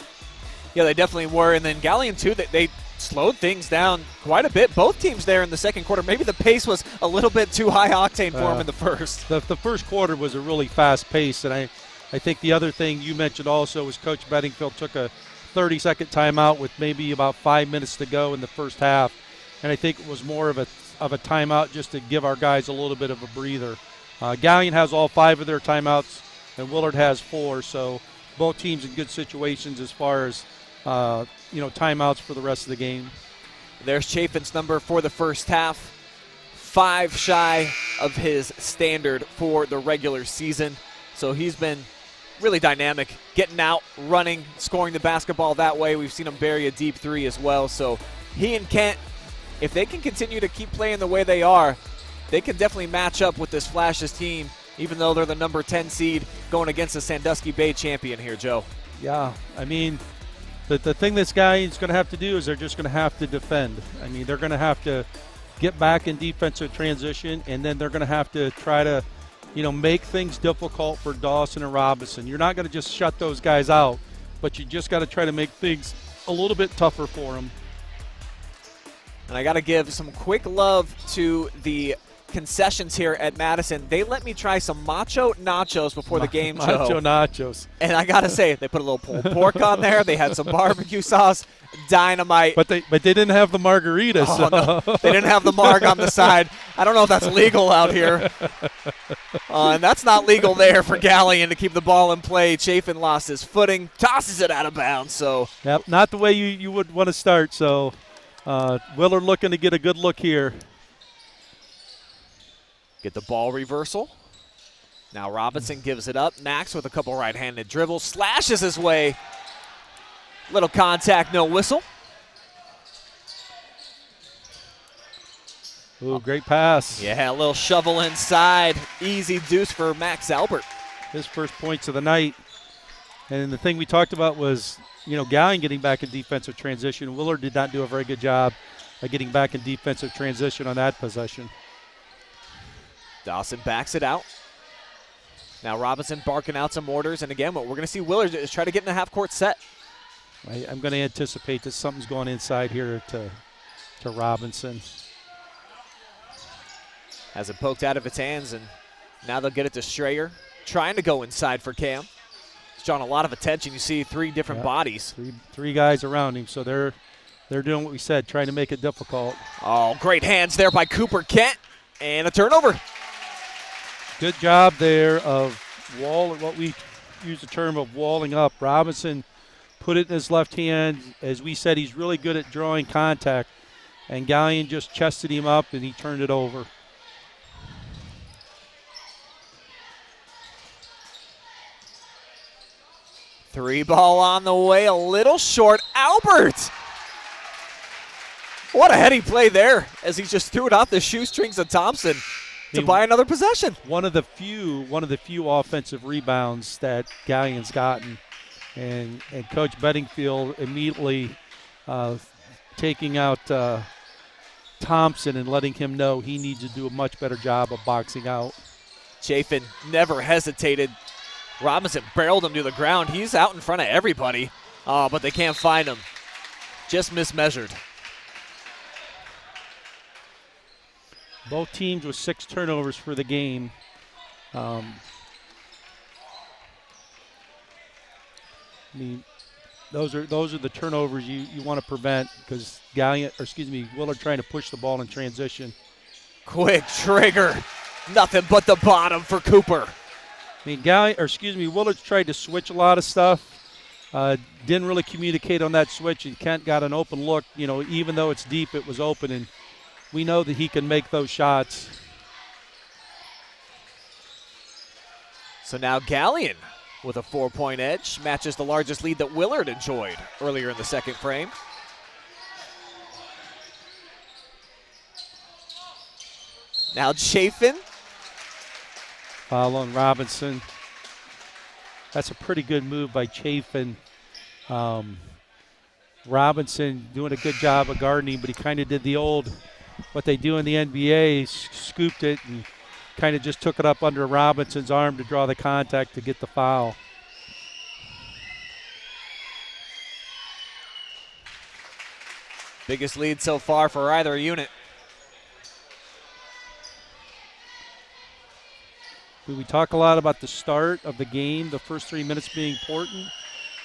they definitely were. And then Galion, too, they slowed things down quite a bit. Both teams there in the second quarter. Maybe the pace was a little bit too high octane for them in the first. The first quarter was a really fast pace, and I think the other thing you mentioned also was Coach Bedingfield took a 30-second timeout with maybe about 5 minutes to go in the first half, and I think it was more of a timeout just to give our guys a little bit of a breather. Galion has all 5 of their timeouts, and Willard has 4, so both teams in good situations as far as timeouts for the rest of the game. There's Chafin's number for the first half, 5 shy of his standard for the regular season, so he's been really dynamic, getting out, running, scoring the basketball that way. We've seen him bury a deep 3 as well, so he and Kent, if they can continue to keep playing the way they are, they can definitely match up with this Flashes team, even though they're the number 10 seed going against the Sandusky Bay champion here, Joe. Yeah, I mean, the thing this guy is going to have to do is they're just going to have to defend. I mean, they're going to have to get back in defensive transition, and then they're going to have to try to, make things difficult for Dawson and Robinson. You're not going to just shut those guys out, but you just got to try to make things a little bit tougher for them. And I got to give some quick love to the concessions here at Madison. They let me try some macho nachos before the game, Joe. Macho nachos. And I got to say, they put a little pulled pork on there. They had some barbecue sauce, dynamite. But they didn't have the margaritas. Oh, no. They didn't have the marg on the side. I don't know if that's legal out here. And that's not legal there for Galion to keep the ball in play. Chafin lost his footing, tosses it out of bounds. So, yep, not the way you would want to start. So Willard looking to get a good look here. Get the ball reversal. Now Robinson gives it up. Max with a couple right-handed dribbles. Slashes his way. Little contact, no whistle. Ooh, great pass. Yeah, a little shovel inside. Easy deuce for Max Albert. His first points of the night. And the thing we talked about was, Galion getting back in defensive transition. Willard did not do a very good job of getting back in defensive transition on that possession. Dawson backs it out. Now Robinson barking out some orders. And again, what we're going to see Willard is try to get in a half-court set. I'm going to anticipate that something's going inside here to Robinson. Has it poked out of its hands, and now they'll get it to Strayer. Trying to go inside for Cam. It's drawn a lot of attention. You see 3 different bodies. Three guys around him, so they're doing what we said, trying to make it difficult. Oh, great hands there by Cooper Kent, and a turnover. Good job there of what we use the term of walling up. Robinson put it in his left hand. As we said, he's really good at drawing contact, and Galion just chested him up, and he turned it over. Three ball on the way, a little short. Albert! What a heady play there as he just threw it off the shoestrings of Thompson to buy another possession. One of the few offensive rebounds that Galion's gotten, and Coach Bedingfield immediately taking out Thompson and letting him know he needs to do a much better job of boxing out. Chafin never hesitated. Robinson barreled him to the ground. He's out in front of everybody, but they can't find him. Just mismeasured. Both teams with 6 turnovers for the game. I mean, those are the turnovers you want to prevent because Willard trying to push the ball in transition. Quick trigger. Nothing but the bottom for Cooper. I mean, Willard's tried to switch a lot of stuff. Didn't really communicate on that switch, and Kent got an open look. Even though it's deep, it was open, and we know that he can make those shots. So now Galion with a 4-point edge matches the largest lead that Willard enjoyed earlier in the second frame. Now Chafin. Following Robinson. That's a pretty good move by Chafin. Robinson doing a good job of guarding, but he kind of did what they do in the NBA, scooped it and kind of just took it up under Robinson's arm to draw the contact to get the foul. Biggest lead so far for either unit. We talk a lot about the start of the game, the first 3 minutes being important,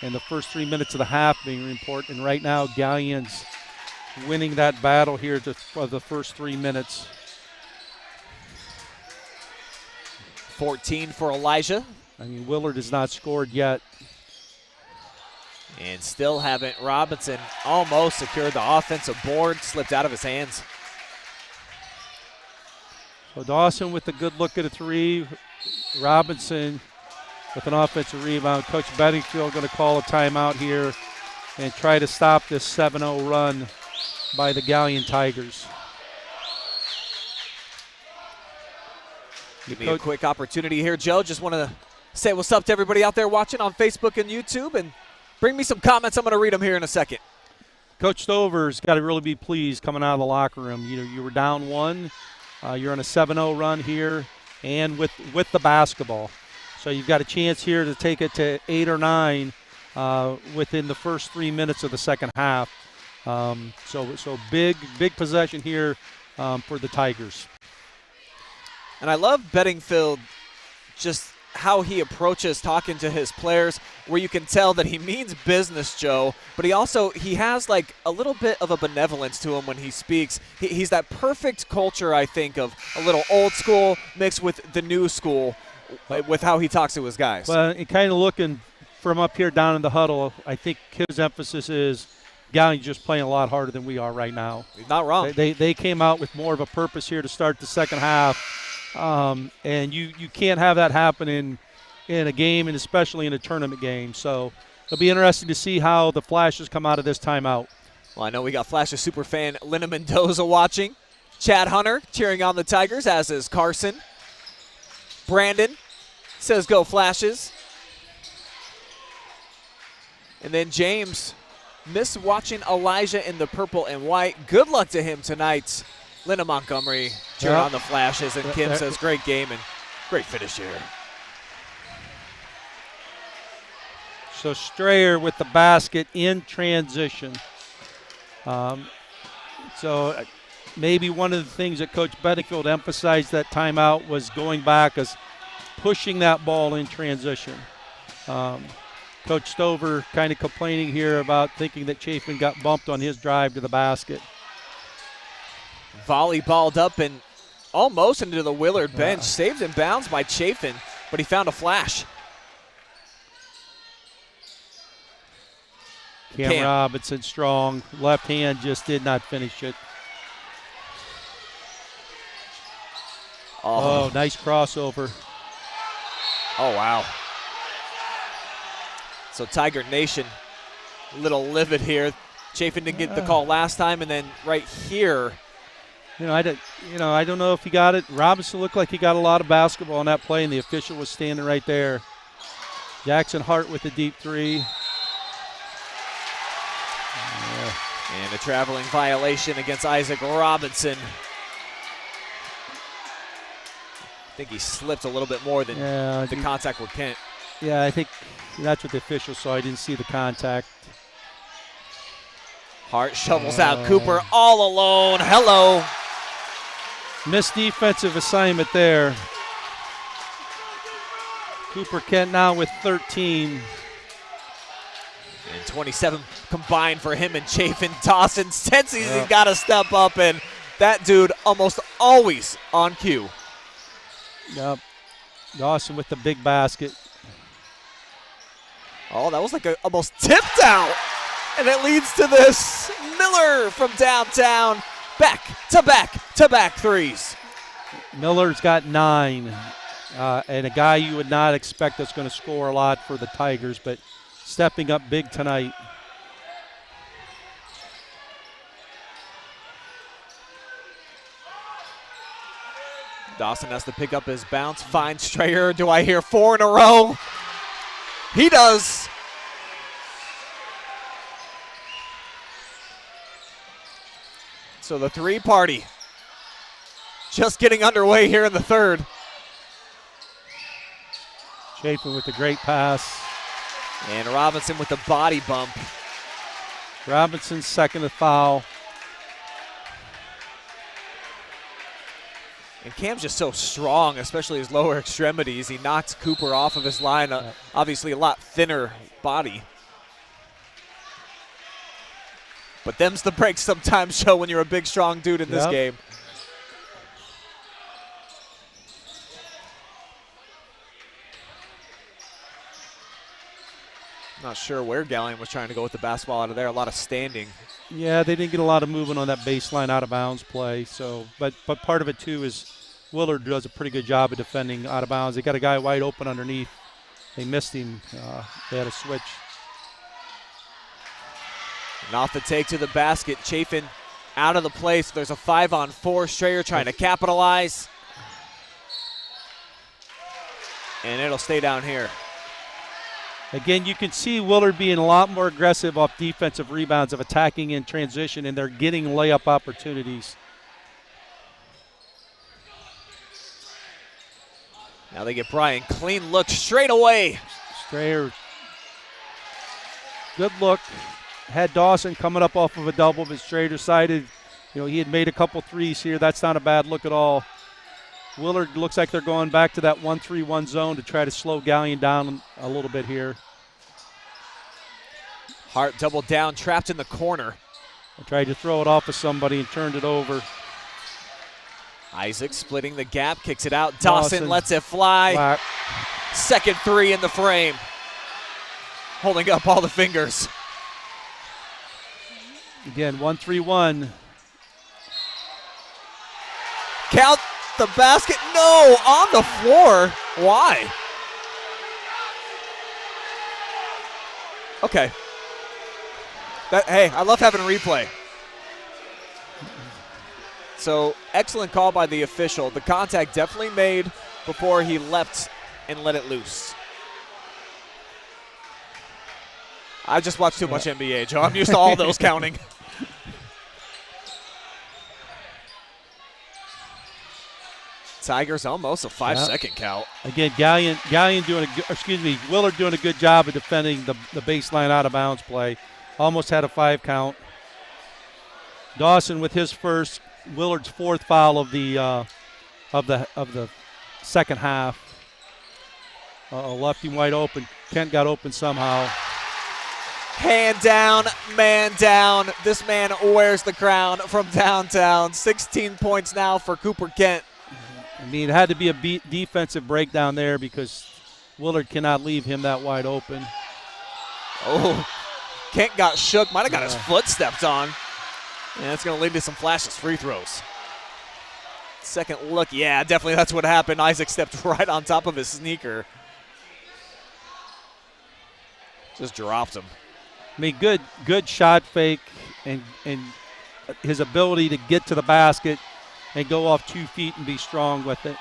and the first 3 minutes of the half being important. And right now, Galion's winning that battle here for the first 3 minutes. 14 for Elijah. I mean, Willard has not scored yet. And still haven't. Robinson almost secured the offensive board, slipped out of his hands. So Dawson with a good look at a three. Robinson with an offensive rebound. Coach Bedingfield going to call a timeout here and try to stop this 7-0 run by the Galion Tigers. Give me a quick opportunity here, Joe. Just want to say what's up to everybody out there watching on Facebook and YouTube, and bring me some comments. I'm going to read them here in a second. Coach Stover's got to really be pleased coming out of the locker room. You were down one. You're on a 7-0 run here, and with the basketball. So you've got a chance here to take it to 8 or 9 within the first 3 minutes of the second half. So big possession here for the Tigers. And I love Bedingfield, just how he approaches talking to his players, where you can tell that he means business, Joe, but he has like a little bit of a benevolence to him when he speaks. He's that perfect culture, I think, of a little old school mixed with the new school with how he talks to his guys. Well, and kind of looking from up here down in the huddle, I think his emphasis is Galion's just playing a lot harder than we are right now. He's not wrong. They came out with more of a purpose here to start the second half. And you can't have that happen in a game, and especially in a tournament game. So it'll be interesting to see how the Flashes come out of this timeout. Well, I know we got Flashes superfan Linda Mendoza watching. Chad Hunter cheering on the Tigers, as is Carson. Brandon says go Flashes. And then James, miss watching Elijah in the purple and white. Good luck to him tonight. Linda Montgomery cheering on the Flashes, and Kim says great game and great finish here. So Strayer with the basket in transition. So maybe one of the things that Coach Bedingfield emphasized that timeout was going back as pushing that ball in transition. Coach Stover kind of complaining here about thinking that Chafin got bumped on his drive to the basket. Volleyballed up and almost into the Willard bench. Saved in bounds by Chafin, but he found a flash. Cam Robinson strong. Left hand just did not finish it. Oh, nice crossover. Oh, wow. So Tiger Nation a little livid here. Chafin didn't get the call last time, and then right here. I don't know if he got it. Robinson looked like he got a lot of basketball on that play, and the official was standing right there. Jackson Hart with the deep three. And a traveling violation against Isaac Robinson. I think he slipped a little bit more than the contact with Kent. Yeah, I think that's what the official saw. I didn't see the contact. Hart shovels out. Cooper all alone. Hello. Missed defensive assignment there. Cooper Kent now with 13. And 27 combined for him and Chafin. Dawson senses he's got to step up, and that dude almost always on cue. Yep. Dawson with the big basket. Oh, that was like a almost tipped out. And it leads to this. Miller from downtown. Back-to-back threes. Miller's got 9. And a guy you would not expect that's going to score a lot for the Tigers, but stepping up big tonight. Dawson has to pick up his bounce. Finds Strayer. Do I hear 4 in a row? He does. So the 3-party just getting underway here in the third. Chafin with a great pass. And Robinson with the body bump. Robinson's second to foul. And Cam's just so strong, especially his lower extremities. He knocks Cooper off of his line. Obviously a lot thinner body. But them's the breaks sometimes show when you're a big, strong dude in this game. Not sure where Galion was trying to go with the basketball out of there. A lot of standing. Yeah, they didn't get a lot of movement on that baseline out of bounds play. So, but part of it too is Willard does a pretty good job of defending out of bounds. They got a guy wide open underneath. They missed him. They had a switch. And off the take to the basket. Chafin out of the place. There's a 5-on-4. Strayer trying to capitalize. And it'll stay down here. Again, you can see Willard being a lot more aggressive off defensive rebounds, of attacking in transition, and they're getting layup opportunities. Now they get Brian. Clean look straight away. Strayer, good look. Had Dawson coming up off of a double, but Strayer decided, he had made a couple threes here. That's not a bad look at all. Willard looks like they're going back to that 1-3-1 zone to try to slow Galion down a little bit here. Hart doubled down, trapped in the corner. I tried to throw it off of somebody and turned it over. Isaac splitting the gap, kicks it out. Dawson lets it fly. Black. Second 3 in the frame. Holding up all the fingers. Again, 1-3-1. Count the basket. No, on the floor. Why? Okay. Hey, I love having a replay. So, excellent call by the official. The contact definitely made before he leapt and let it loose. I just watched too much NBA, Joe. I'm used to all those counting. Tigers almost a 5-second count. Again, Willard doing a good job of defending the baseline out of bounds play. Almost had a 5 count. Dawson with his first, Willard's 4th foul of the second half. Left him wide open. Kent got open somehow. Hand down, man down. This man wears the crown from downtown. 16 points now for Cooper Kent. I mean, it had to be a defensive breakdown there because Willard cannot leave him that wide open. Oh, Kent got shook. Might have got his foot stepped on. And that's going to lead to some flashless free throws. Second look. Yeah, definitely that's what happened. Isaac stepped right on top of his sneaker. Just dropped him. I mean, good shot fake and his ability to get to the basket and go off 2 feet and be strong with it.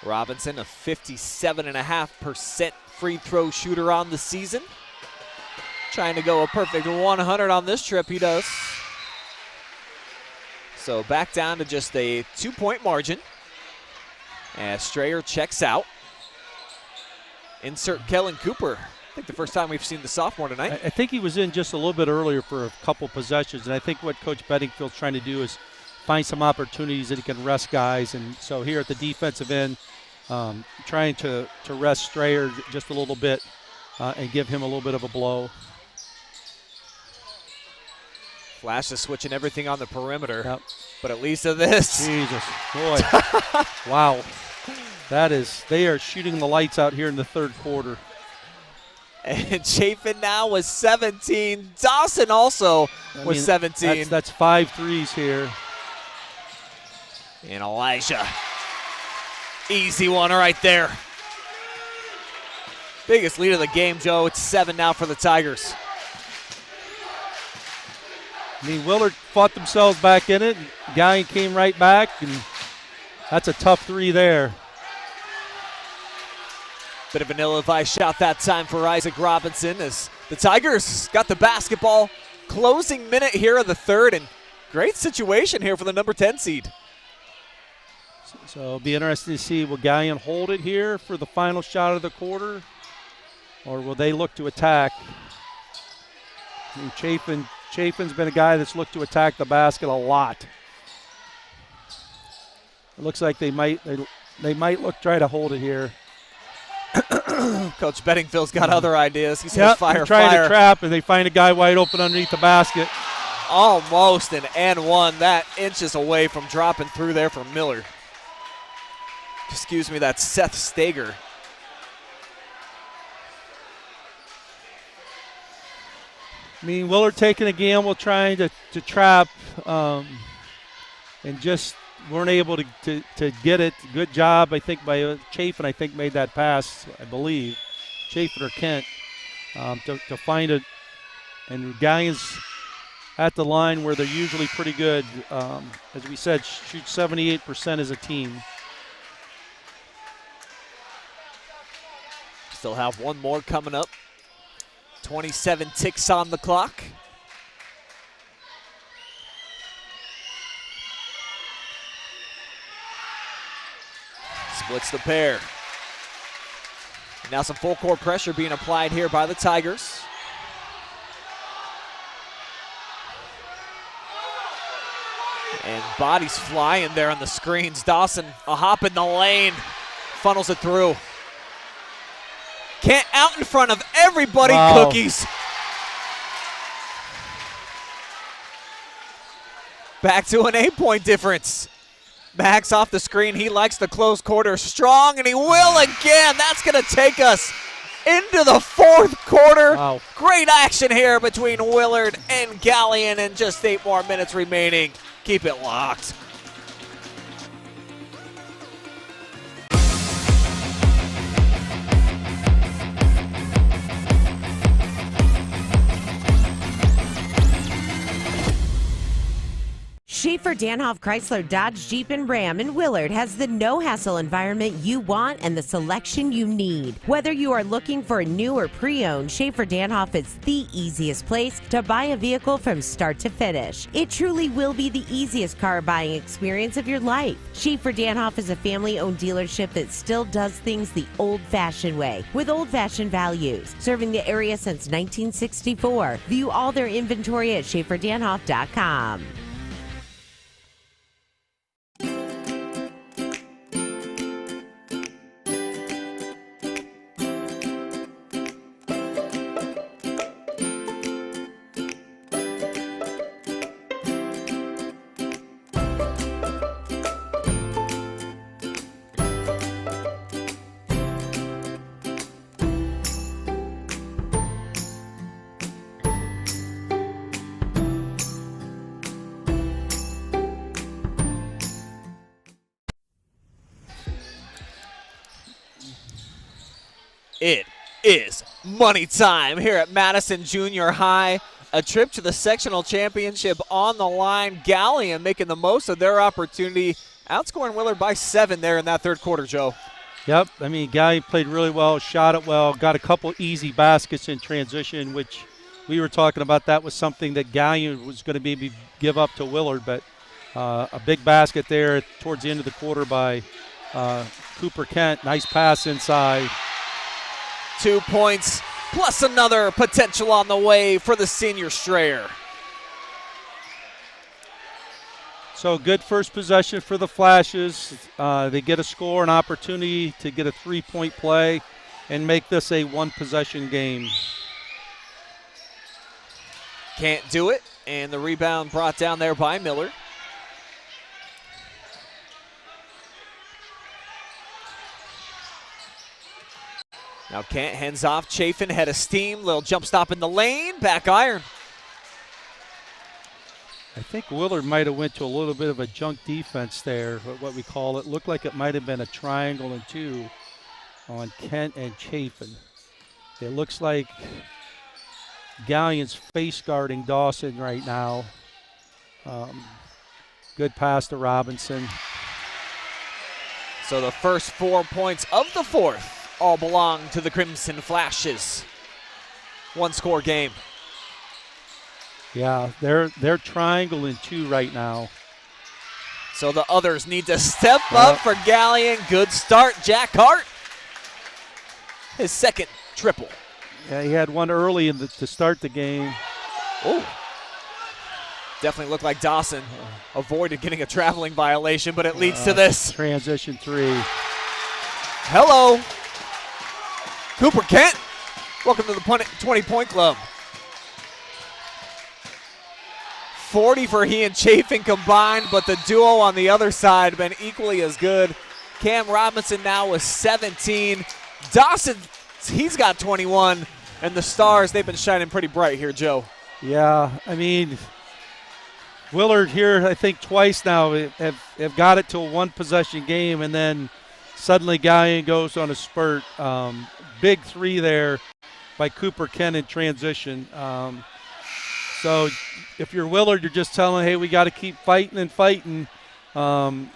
Robinson, a 57.5% free throw shooter on the season. Trying to go a perfect 100 on this trip, he does. So back down to just a 2-point margin as Strayer checks out. Insert Kellen Cooper. I think the first time we've seen the sophomore tonight. I think he was in just a little bit earlier for a couple possessions, and I think what Coach Bedingfield's trying to do is find some opportunities that he can rest guys. And so here at the defensive end, trying to rest Strayer just a little bit and give him a little bit of a blow. Flash is switching everything on the perimeter. Yep. But at least of this. Jesus, boy. Wow. They are shooting the lights out here in the third quarter. And Chafin now with 17. Dawson also with 17. That's 5 threes here. And Elijah. Easy one right there. Biggest lead of the game, Joe. It's 7 now for the Tigers. I mean, Willard fought themselves back in it. Galion came right back, and that's a tough 3 there. Bit of an ill-advised shot that time for Isaac Robinson as the Tigers got the basketball. Closing minute here of the third, and great situation here for the number 10 seed. So it'll be interesting to see, will Galion hold it here for the final shot of the quarter, or will they look to attack? I mean, Chafin's been a guy that's looked to attack the basket a lot. It looks like they might try to hold it here. Coach Bettingfield's got other ideas. He says Yep, fire, they're trying fire. to trap, and they find a guy wide open underneath the basket. Almost an and one. That inches away from dropping through there from Miller. Excuse me, that's Seth Stager. I mean, Willard taking a gamble, trying to trap, and just weren't able to get it. Good job, I think, by Chafin. I think made that pass, I believe. Chafin or Kent to find it. And Galion's at the line where they're usually pretty good. As we said, shoot 78% as a team. Still have one more coming up. 27 ticks on the clock. Splits the pair. And now some full court pressure being applied here by the Tigers. And bodies flying there on the screens. Dawson, a hop in the lane, funnels it through. Kent out in front of everybody, wow. Cookies. Back to an 8-point difference. Max off the screen. He likes the close quarter strong, and he will again. That's going to take us into the fourth quarter. Wow. Great action here between Willard and Galion, and just 8 more minutes remaining. Keep it locked. Schaefer Danhoff Chrysler Dodge Jeep and Ram in Willard has the no-hassle environment you want and the selection you need. Whether you are looking for a new or pre-owned, Schaefer Danhoff is the easiest place to buy a vehicle from start to finish. It truly will be the easiest car buying experience of your life. Schaefer Danhoff is a family-owned dealership that still does things the old-fashioned way, with old-fashioned values. Serving the area since 1964. View all their inventory at SchaeferDanhoff.com. It is money time here at Madison Junior High. A trip to the sectional championship on the line. Galion making the most of their opportunity, outscoring Willard by 7 there in that third quarter, Joe. Yep, I mean, Galion played really well, shot it well, got a couple easy baskets in transition, which we were talking about. That was something that Galion was going to maybe give up to Willard, but a big basket there towards the end of the quarter by Cooper Kent. Nice pass inside. 2 points, plus another potential on the way for the senior Strayer. So good first possession for the Flashes. They get a score, an opportunity to get a 3-point play and make this a one-possession game. Can't do it, and the rebound brought down there by Miller. Now Kent hands off. Chafin, head of steam. Little jump stop in the lane. Back iron. I think Willard might have went to a little bit of a junk defense there, what we call it. Looked like it might have been a triangle and two on Kent and Chafin. It looks like Galion's face guarding Dawson right now. Good pass to Robinson. So the first 4 points of the fourth all belong to the Crimson Flashes. One-score game. Yeah, they're triangle and two right now. So the others need to step up for Galion. Good start, Jack Hart. His second triple. Yeah, he had one early to start the game. Oh. Definitely looked like Dawson avoided getting a traveling violation, but it leads to this. Transition three. Hello. Cooper Kent, welcome to the 20-point club. 40 for he and Chafin combined, but the duo on the other side been equally as good. Cam Robinson now with 17. Dawson, he's got 21. And the Stars, they've been shining pretty bright here, Joe. Yeah, I mean, Willard here, I think twice now have got it to a one-possession game, and then suddenly Galion goes on a spurt. Big three there by Cooper Kent in transition. So if you're Willard, you're just telling, hey, we got to keep fighting and fighting and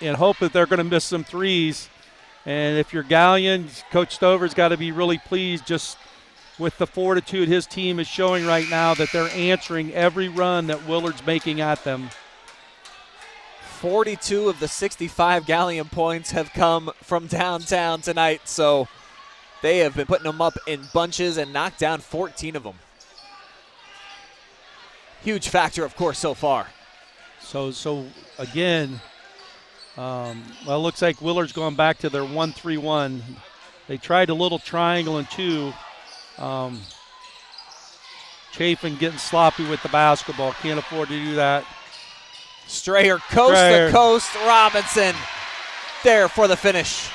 hope that they're going to miss some threes. And if you're Galion, Coach Stover's got to be really pleased just with the fortitude his team is showing right now that they're answering every run that Willard's making at them. 42 of the 65 Galion points have come from downtown tonight, so they have been putting them up in bunches and knocked down 14 of them. Huge factor, of course, so far. So again, well, it looks like Willard's going back to their 1-3-1. They tried a little triangle and two. Chafin getting sloppy with the basketball. Can't afford to do that. Strayer coast to coast. Robinson there for the finish.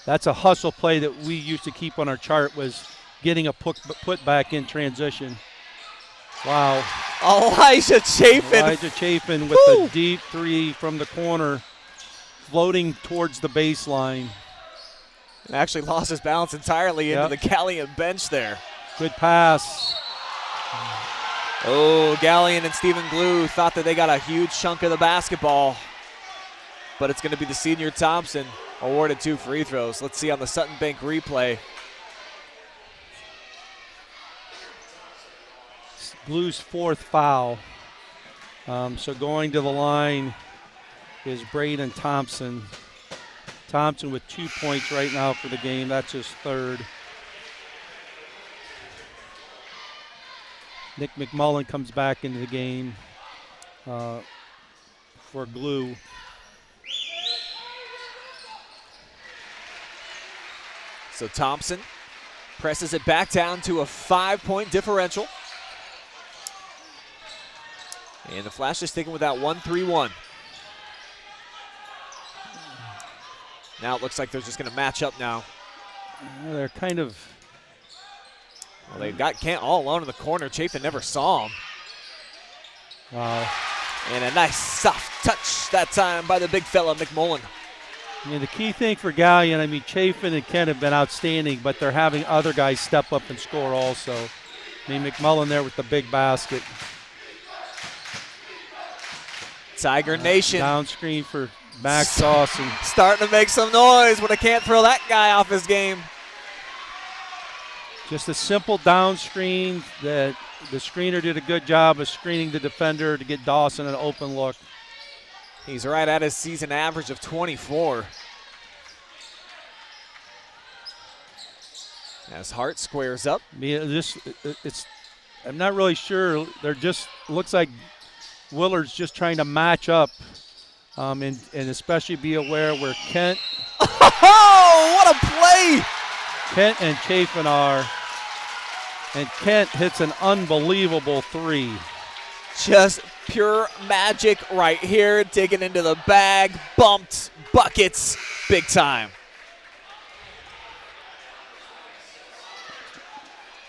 That's a hustle play that we used to keep on our chart, was getting a put back in transition. Wow. Elijah Chafin with a deep three from the corner, floating towards the baseline. Actually lost his balance entirely into the Galion bench there. Good pass. Oh, Galion and Stephen Glue thought that they got a huge chunk of the basketball, but it's going to be the senior Thompson awarded 2 free throws. Let's see on the Sutton Bank replay. Blue's fourth foul. So going to the line is Braden Thompson. Thompson with 2 points right now for the game. That's his third. Nick McMullen comes back into the game for Glue. So Thompson presses it back down to a 5-point differential. And the Flash is sticking with that 1-3-1. Now it looks like they're just going to match up now. They're kind of... Well, they got Kent all alone in the corner. Chafin never saw him. Wow. And a nice soft touch that time by the big fella, McMullen. I mean, the key thing for Galion, I mean, Chafin and Kent have been outstanding, but they're having other guys step up and score also. I mean, McMullen there with the big basket. Tiger Nation. Down screen for Max Dawson. Starting to make some noise, but I can't throw that guy off his game. Just a simple down screen that the screener did a good job of screening the defender to get Dawson an open look. He's right at his season average of 24. As Hart squares up. I'm not really sure. They're just looks like Willard's just trying to match up, and especially be aware where Kent. Oh, what a play! Kent and Chafin are, and Kent hits an unbelievable three. Just pure magic right here. Digging into the bag, bumped, buckets, big time.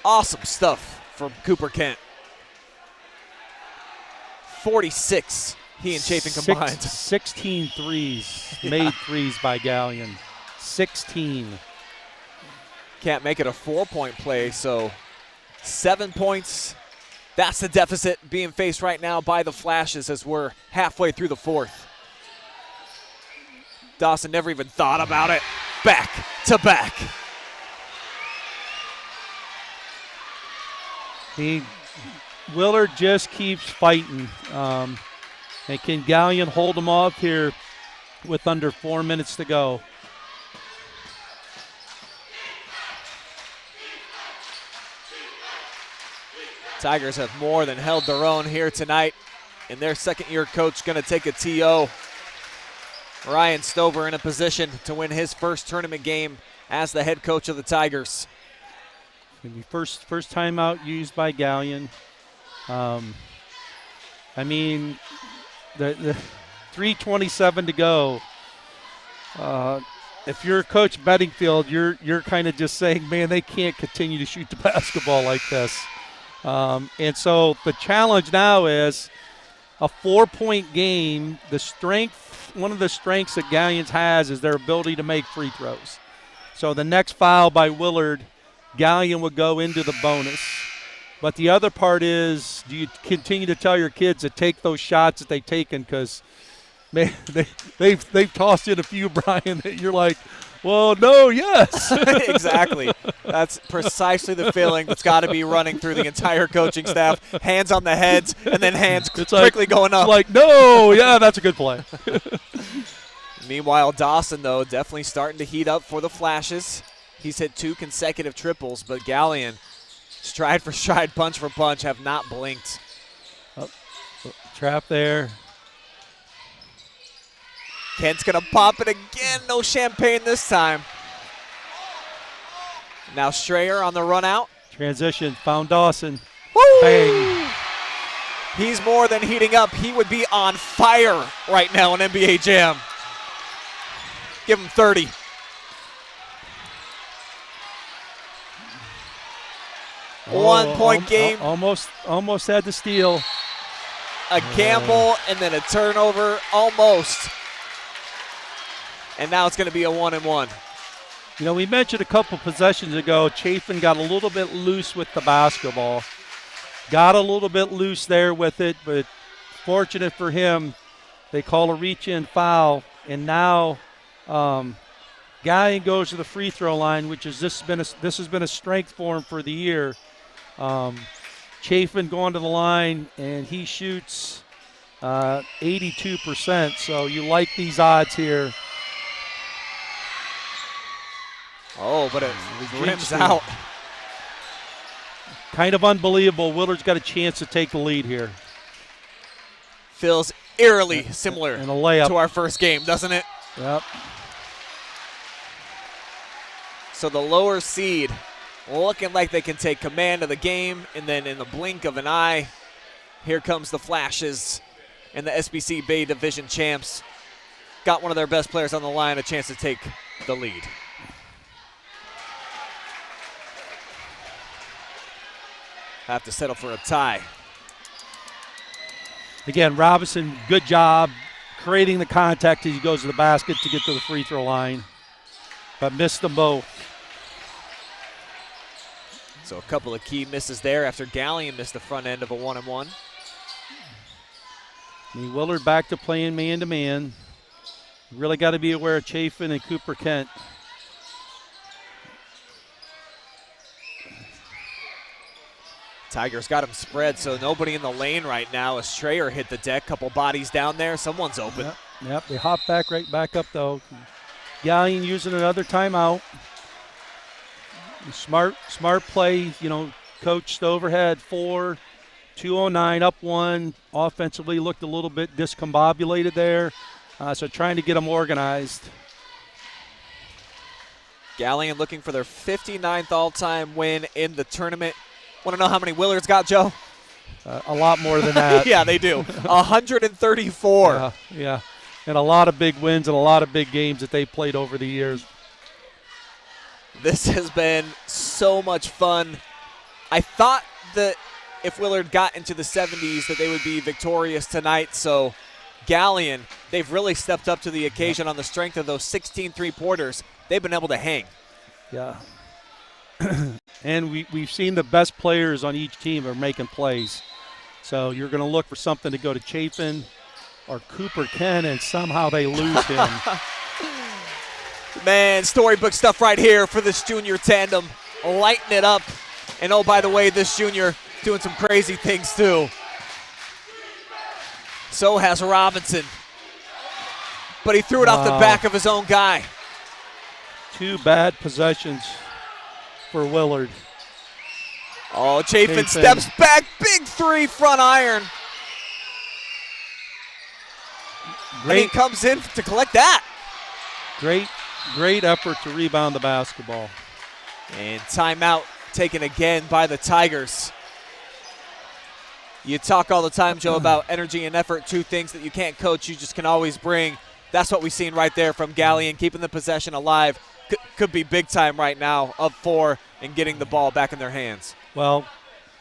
Awesome stuff from Cooper Kent. 46, he and Chafin combined. 16 threes, made threes by Galion. 16. Can't make it a 4-point play, so 7 points. That's the deficit being faced right now by the Flashes as we're halfway through the fourth. Dawson never even thought about it. Back to back. Willard just keeps fighting. And can Galion hold him off here with under 4 minutes to go? Tigers have more than held their own here tonight, and their second-year coach going to take a TO. Ryan Stover in a position to win his first tournament game as the head coach of the Tigers. Maybe first timeout used by Galion. I mean, the 3:27 to go. If you're Coach Bedingfield, you're kind of just saying, man, they can't continue to shoot the basketball like this. And so the challenge now is a 4-point game. One of the strengths that Galion's has is their ability to make free throws. So the next foul by Willard, Galion would go into the bonus. But the other part is, do you continue to tell your kids to take those shots that they've taken? Because they've tossed in a few, Brian, that you're like, well, no, yes. Exactly. That's precisely the feeling that's got to be running through the entire coaching staff. Hands on the heads, and then hands quickly going up. It's like, no, yeah, that's a good play. Meanwhile, Dawson, though, definitely starting to heat up for the Flashes. He's hit 2 consecutive triples, but Galion, stride for stride, punch for punch, have not blinked. Trap there. Kent's going to pop it again. No champagne this time. Now Strayer on the run out. Transition, found Dawson. Woo! Bang. He's more than heating up. He would be on fire right now in NBA Jam. Give him 30. One-point game. Almost had the steal. A gamble and then a turnover, almost. And now it's going to be a 1-and-1. You know, we mentioned a couple possessions ago, Chafin got a little bit loose with the basketball. Got a little bit loose there with it, but fortunate for him, they call a reach-in foul, and now Galion goes to the free throw line, which is this has been a strength for him for the year. Chafin going to the line, and he shoots 82%, so you like these odds here. Oh, but it rims out. Kind of unbelievable. Willard's got a chance to take the lead here. Feels eerily similar and a layup to our first game, doesn't it? Yep. So the lower seed looking like they can take command of the game, and then in the blink of an eye, here comes the Flashes and the SBC Bay Division champs. Got one of their best players on the line, a chance to take the lead. Have to settle for a tie. Again, Robinson, good job creating the contact as he goes to the basket to get to the free throw line, but missed them both. So a couple of key misses there after Galion missed the front end of a 1-and-1. Willard back to playing man-to-man. Really got to be aware of Chafin and Cooper Kent. Tigers got him spread, so nobody in the lane right now. As Strayer hit the deck, couple bodies down there. Someone's open. Yep, they hop back up, though. Galion using another timeout. Smart play, coached overhead 4, 209 up 1. Offensively looked a little bit discombobulated there. So trying to get them organized. Galion looking for their 59th all-time win in the tournament. Want to know how many Willards got, Joe? A lot more than that. Yeah, they do. 134. Yeah, and a lot of big wins and a lot of big games that they played over the years. This has been so much fun. I thought that if Willard got into the 70s that they would be victorious tonight, so Galion, they've really stepped up to the occasion on the strength of those 16 three-pointers. They've been able to hang. Yeah. And we've seen the best players on each team are making plays. So you're going to look for something to go to Chafin or Cooper Kent, and somehow they lose him. Man, storybook stuff right here for this junior tandem. Lighten it up. And oh, by the way, this junior doing some crazy things too. So has Robinson. But he threw it off the back of his own guy. 2 bad possessions for Willard. Oh, Chafin steps back. Big 3 front iron. And he comes in to collect that. Great effort to rebound the basketball. And timeout taken again by the Tigers. You talk all the time, Joe, about energy and effort, 2 things that you can't coach, you just can always bring. That's what we've seen right there from Galion, keeping the possession alive. Could be big time right now, up 4 and getting the ball back in their hands. Well,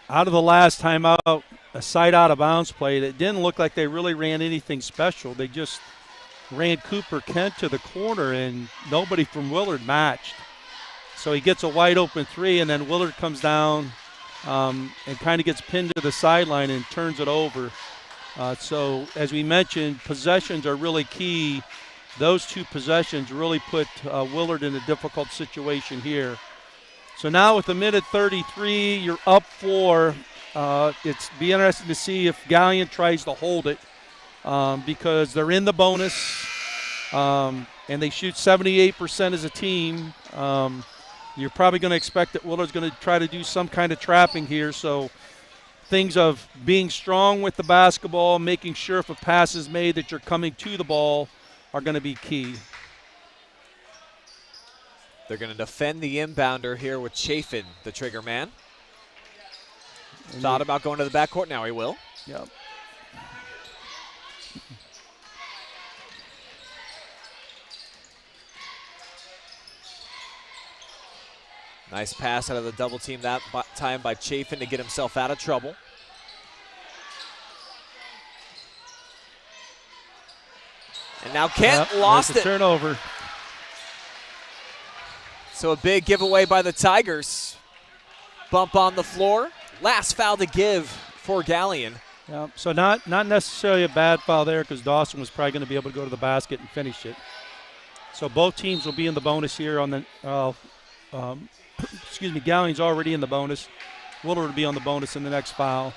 out of the last timeout, a side out of bounds play, that didn't look like they really ran anything special. They just ran Cooper Kent to the corner, and nobody from Willard matched. So he gets a wide open 3, and then Willard comes down and kind of gets pinned to the sideline and turns it over. So as we mentioned, possessions are really key. Those 2 possessions really put Willard in a difficult situation here. So now with 1:33, you're up 4. It's be interesting to see if Galion tries to hold it because they're in the bonus and they shoot 78% as a team. You're probably going to expect that Willard's going to try to do some kind of trapping here. So things of being strong with the basketball, making sure if a pass is made that you're coming to the ball are going to be key. They're going to defend the inbounder here with Chafin, the trigger man. Thought about going to the backcourt. Now he will. Yep. Nice pass out of the double team that time by Chafin to get himself out of trouble. And now Kent lost it. Turnover. So a big giveaway by the Tigers. Bump on the floor. Last foul to give for Galion. Yeah, so not necessarily a bad foul there because Dawson was probably going to be able to go to the basket and finish it. So both teams will be in the bonus here on the excuse me, Galion's already in the bonus. Willard will be on the bonus in the next foul.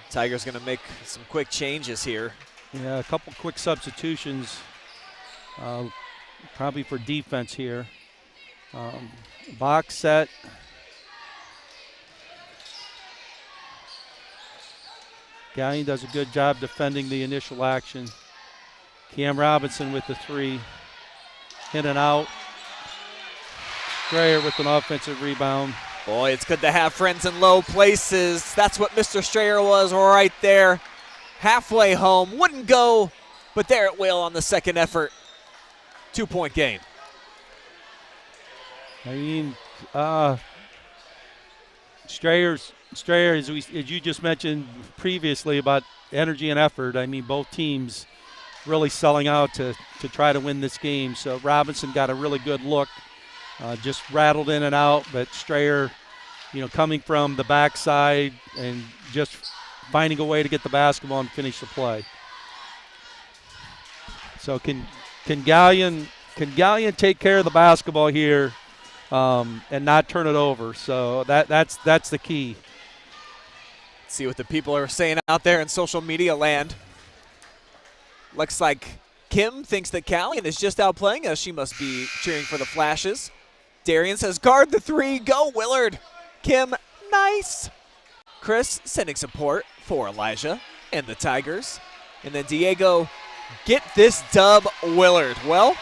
Tigers going to make some quick changes here. Yeah, a couple quick substitutions, probably for defense here. Box set. Galion does a good job defending the initial action. Cam Robinson with the 3. In and out. Strayer with an offensive rebound. Boy, it's good to have friends in low places. That's what Mr. Strayer was right there. Halfway home. Wouldn't go, but there it will on the second effort. 2-point game. I mean, Strayer, as you just mentioned previously about energy and effort, I mean, both teams really selling out to try to win this game. So Robinson got a really good look, just rattled in and out, but Strayer, coming from the backside and just finding a way to get the basketball and finish the play. So can Galion take care of the basketball here and not turn it over? So that's the key. See what the people are saying out there in social media land. Looks like Kim thinks that Galion is just outplaying us. She must be cheering for the Flashes. Darian says, guard the three. Go, Willard. Kim, nice. Chris sending support for Elijah and the Tigers. And then Diego, get this dub, Willard. Well,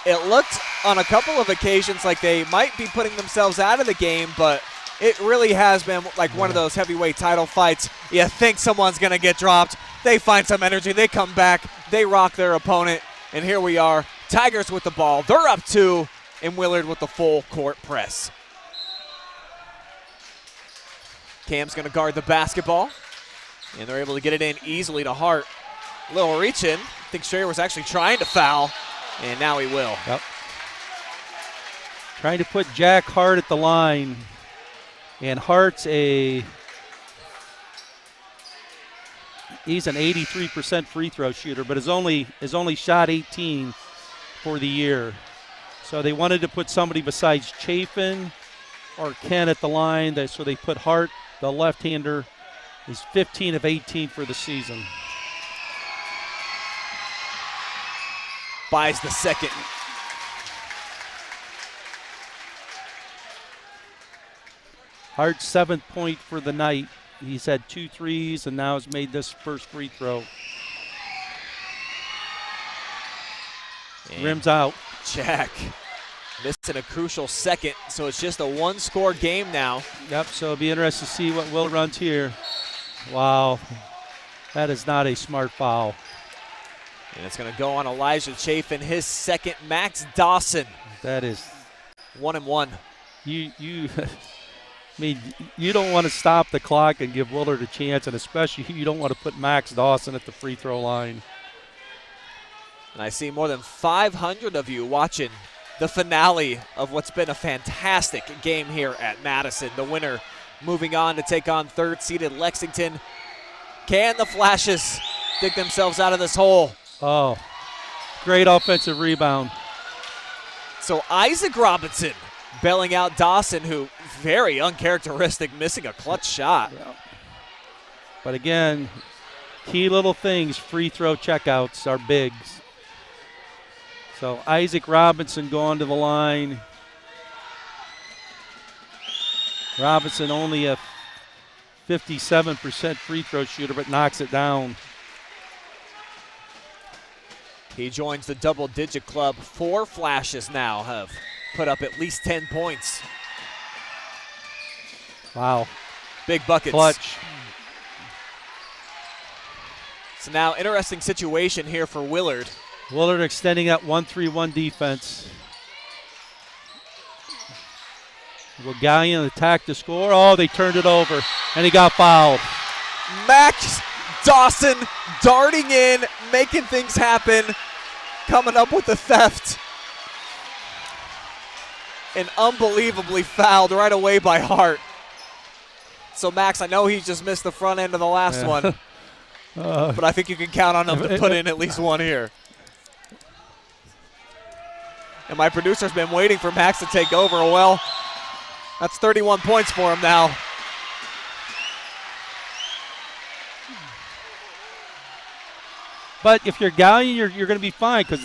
it looked on a couple of occasions like they might be putting themselves out of the game, but it really has been like one of those heavyweight title fights. You think someone's going to get dropped. They find some energy. They come back. They rock their opponent. And here we are, Tigers with the ball. They're up 2, and Willard with the full court press. Cam's going to guard the basketball, and they're able to get it in easily to Hart. A little reach in. I think Strayer was actually trying to foul, and now he will. Yep. Trying to put Jack Hart at the line, and Hart's he's an 83% free throw shooter, but has only shot 18 for the year. So they wanted to put somebody besides Chafin or Ken at the line, so they put Hart, the left-hander. He's 15 of 18 for the season. Buys the second. Hart's 7th point for the night. He's had 2 threes and now has made this first free throw. And rims out. Jack missed in a crucial second, so it's just a one-score game now. Yep, so it'll be interesting to see what Will runs here. Wow, that is not a smart foul. And it's going to go on Elijah Chafin, his second. Max Dawson. That is 1-1. You I mean, you don't want to stop the clock and give Willard a chance, and especially you don't want to put Max Dawson at the free throw line. And I see more than 500 of you watching the finale of what's been a fantastic game here at Madison. The winner moving on to take on third-seeded Lexington. Can the Flashes dig themselves out of this hole? Oh, great offensive rebound. So Isaac Robinson bailing out Dawson, who very uncharacteristic, missing a clutch shot. Yeah. But again, key little things, free throw checkouts are bigs. So Isaac Robinson going to the line. Robinson only a 57% free throw shooter, but knocks it down. He joins the double-digit club. 4 Flashes now have put up at least 10 points. Wow. Big buckets. Clutch. So now interesting situation here for Willard. Willard extending that 1-3-1 defense. Will Galion attack the score? Oh, they turned it over, and he got fouled. Max Dawson darting in, making things happen, coming up with the theft. And unbelievably fouled right away by Hart. So Max, I know he just missed the front end of the last one, but I think you can count on him to put in at least one here. And my producer's been waiting for Max to take over. Well, that's 31 points for him now. But if you're Galion, you're going to be fine, because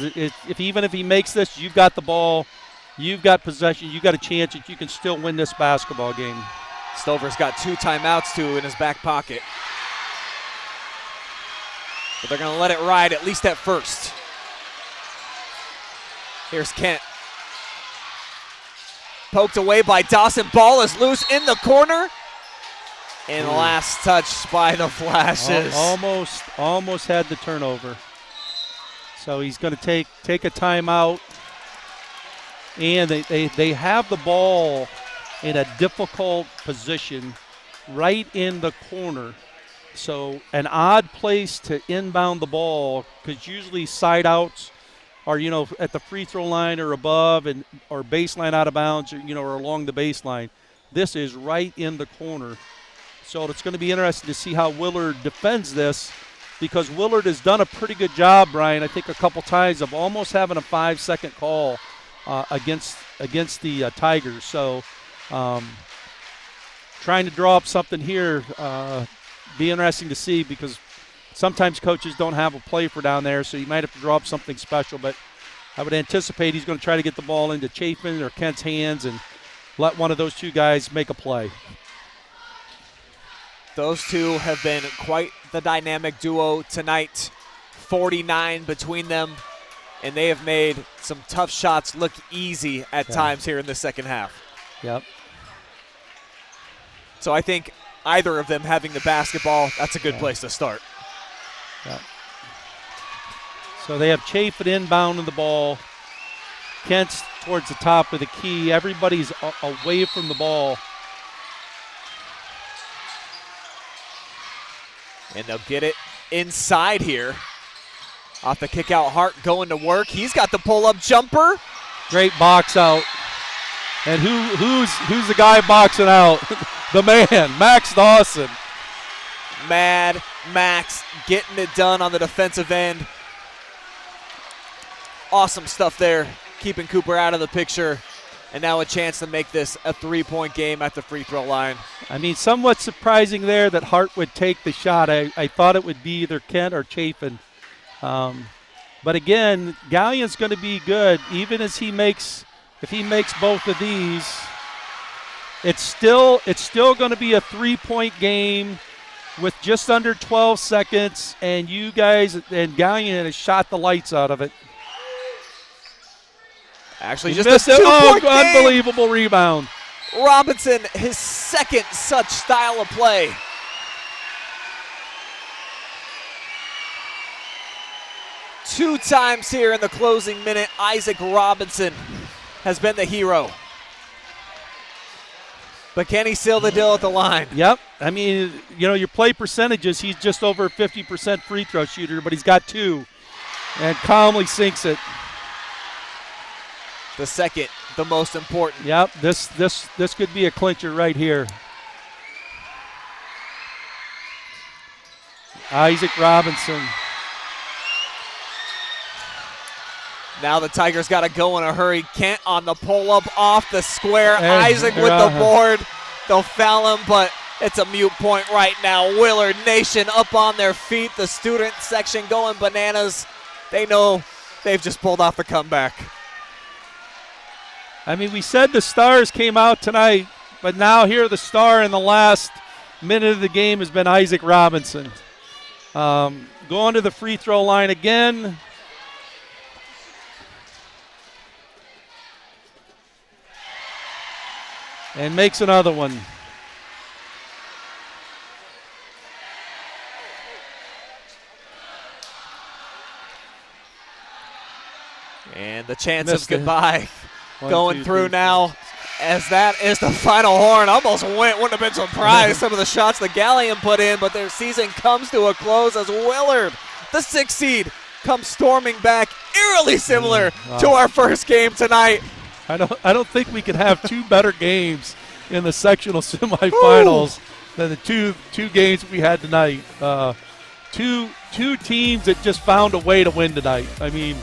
even if he makes this, you've got the ball, you've got possession, you've got a chance that you can still win this basketball game. Stover's got 2 timeouts, too, in his back pocket. But they're going to let it ride, at least at first. Here's Kent. Poked away by Dawson. Ball is loose in the corner. And last touch by the Flashes. Almost had the turnover. So he's going to take a timeout. And they have the ball in a difficult position right in the corner. So an odd place to inbound the ball, because usually side outs are, at the free throw line or above, or baseline out of bounds, or along the baseline. This is right in the corner. So it's going to be interesting to see how Willard defends this, because Willard has done a pretty good job, Brian, I think a couple times, of almost having a 5-second call against the Tigers. So trying to draw up something here, be interesting to see, because sometimes coaches don't have a play for down there, so you might have to draw up something special. But I would anticipate he's going to try to get the ball into Chafin or Kent's hands and let one of those two guys make a play. Those two have been quite the dynamic duo tonight. 49 between them, and they have made some tough shots look easy at times here in the second half. Yep. So I think either of them having the basketball, that's a good place to start. Yep. So they have Chafin inbound in the ball. Kent's towards the top of the key. Everybody's away from the ball. And they'll get it inside here. Off the kick out, Hart going to work. He's got the pull-up jumper. Great box out. And who's the guy boxing out? The man, Max Dawson. Mad Max getting it done on the defensive end. Awesome stuff there, keeping Cooper out of the picture. And now a chance to make this a three-point game at the free throw line. I mean, somewhat surprising there that Hart would take the shot. I thought it would be either Kent or Chafin. But again, Galion's going to be good. Even as if he makes both of these, it's still going to be a three-point game with just under 12 seconds, and you guys and Galion has shot the lights out of it. Actually, just a two-point game. Unbelievable rebound. Robinson, his second such style of play. Two times here in the closing minute, Isaac Robinson has been the hero. But can he seal the deal at the line? Yep. I mean, your play percentages, he's just over a 50% free throw shooter, but he's got two and calmly sinks it. The second, the most important. Yep, this could be a clincher right here. Isaac Robinson. Now the Tigers got to go in a hurry. Kent on the pull-up off the square. Hey, Isaac with the board. They'll foul him, but it's a mute point right now. Willard Nation up on their feet. The student section going bananas. They know they've just pulled off the comeback. I mean, we said the stars came out tonight, but now here the star in the last minute of the game has been Isaac Robinson. Going to the free throw line again. And makes another one. And the chance of goodbye going through now, as that is the final horn. Almost wouldn't have been surprised some of the shots that Galion put in, but their season comes to a close as Willard, the 6th seed, comes storming back, eerily similar to our first game tonight. I don't think we could have two better games in the sectional semifinals than the two games we had tonight. Two teams that just found a way to win tonight. I mean,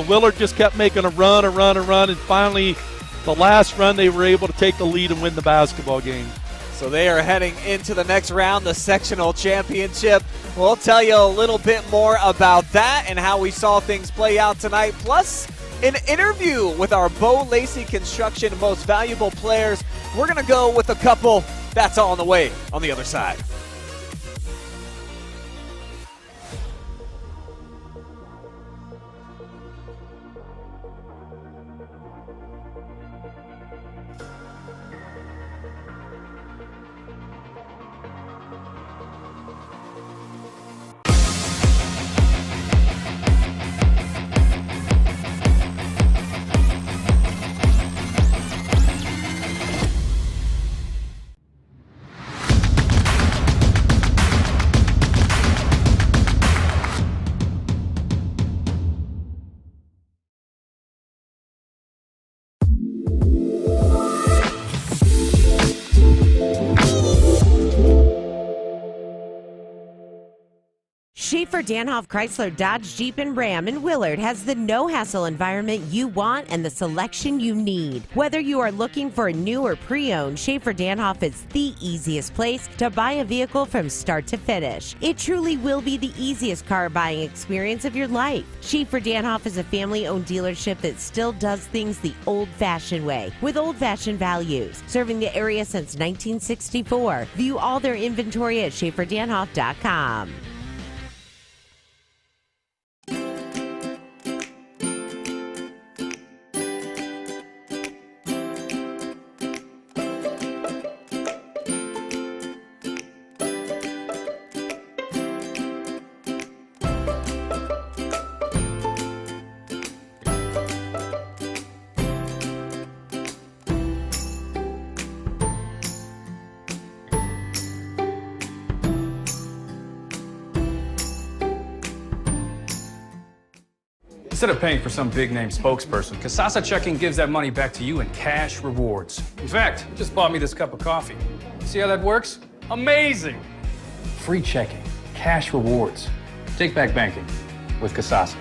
Willard just kept making a run, and finally the last run they were able to take the lead and win the basketball game. So they are heading into the next round, the sectional championship. We'll tell you a little bit more about that and how we saw things play out tonight, plus an interview with our Lacey Construction most valuable players. We're going to go with a couple. That's all on the way on the other side. Schaefer Danhoff Chrysler Dodge Jeep and Ram in Willard has the no-hassle environment you want and the selection you need. Whether you are looking for a new or pre-owned, Schaefer Danhoff is the easiest place to buy a vehicle from start to finish. It truly will be the easiest car buying experience of your life. Schaefer Danhoff is a family-owned dealership that still does things the old-fashioned way, with old-fashioned values. Serving the area since 1964. View all their inventory at SchaeferDanhoff.com. Instead of paying for some big-name spokesperson, Casasa Checking gives that money back to you in cash rewards. In fact, it just bought me this cup of coffee. See how that works? Amazing! Free checking, cash rewards. Take back banking with Casasa.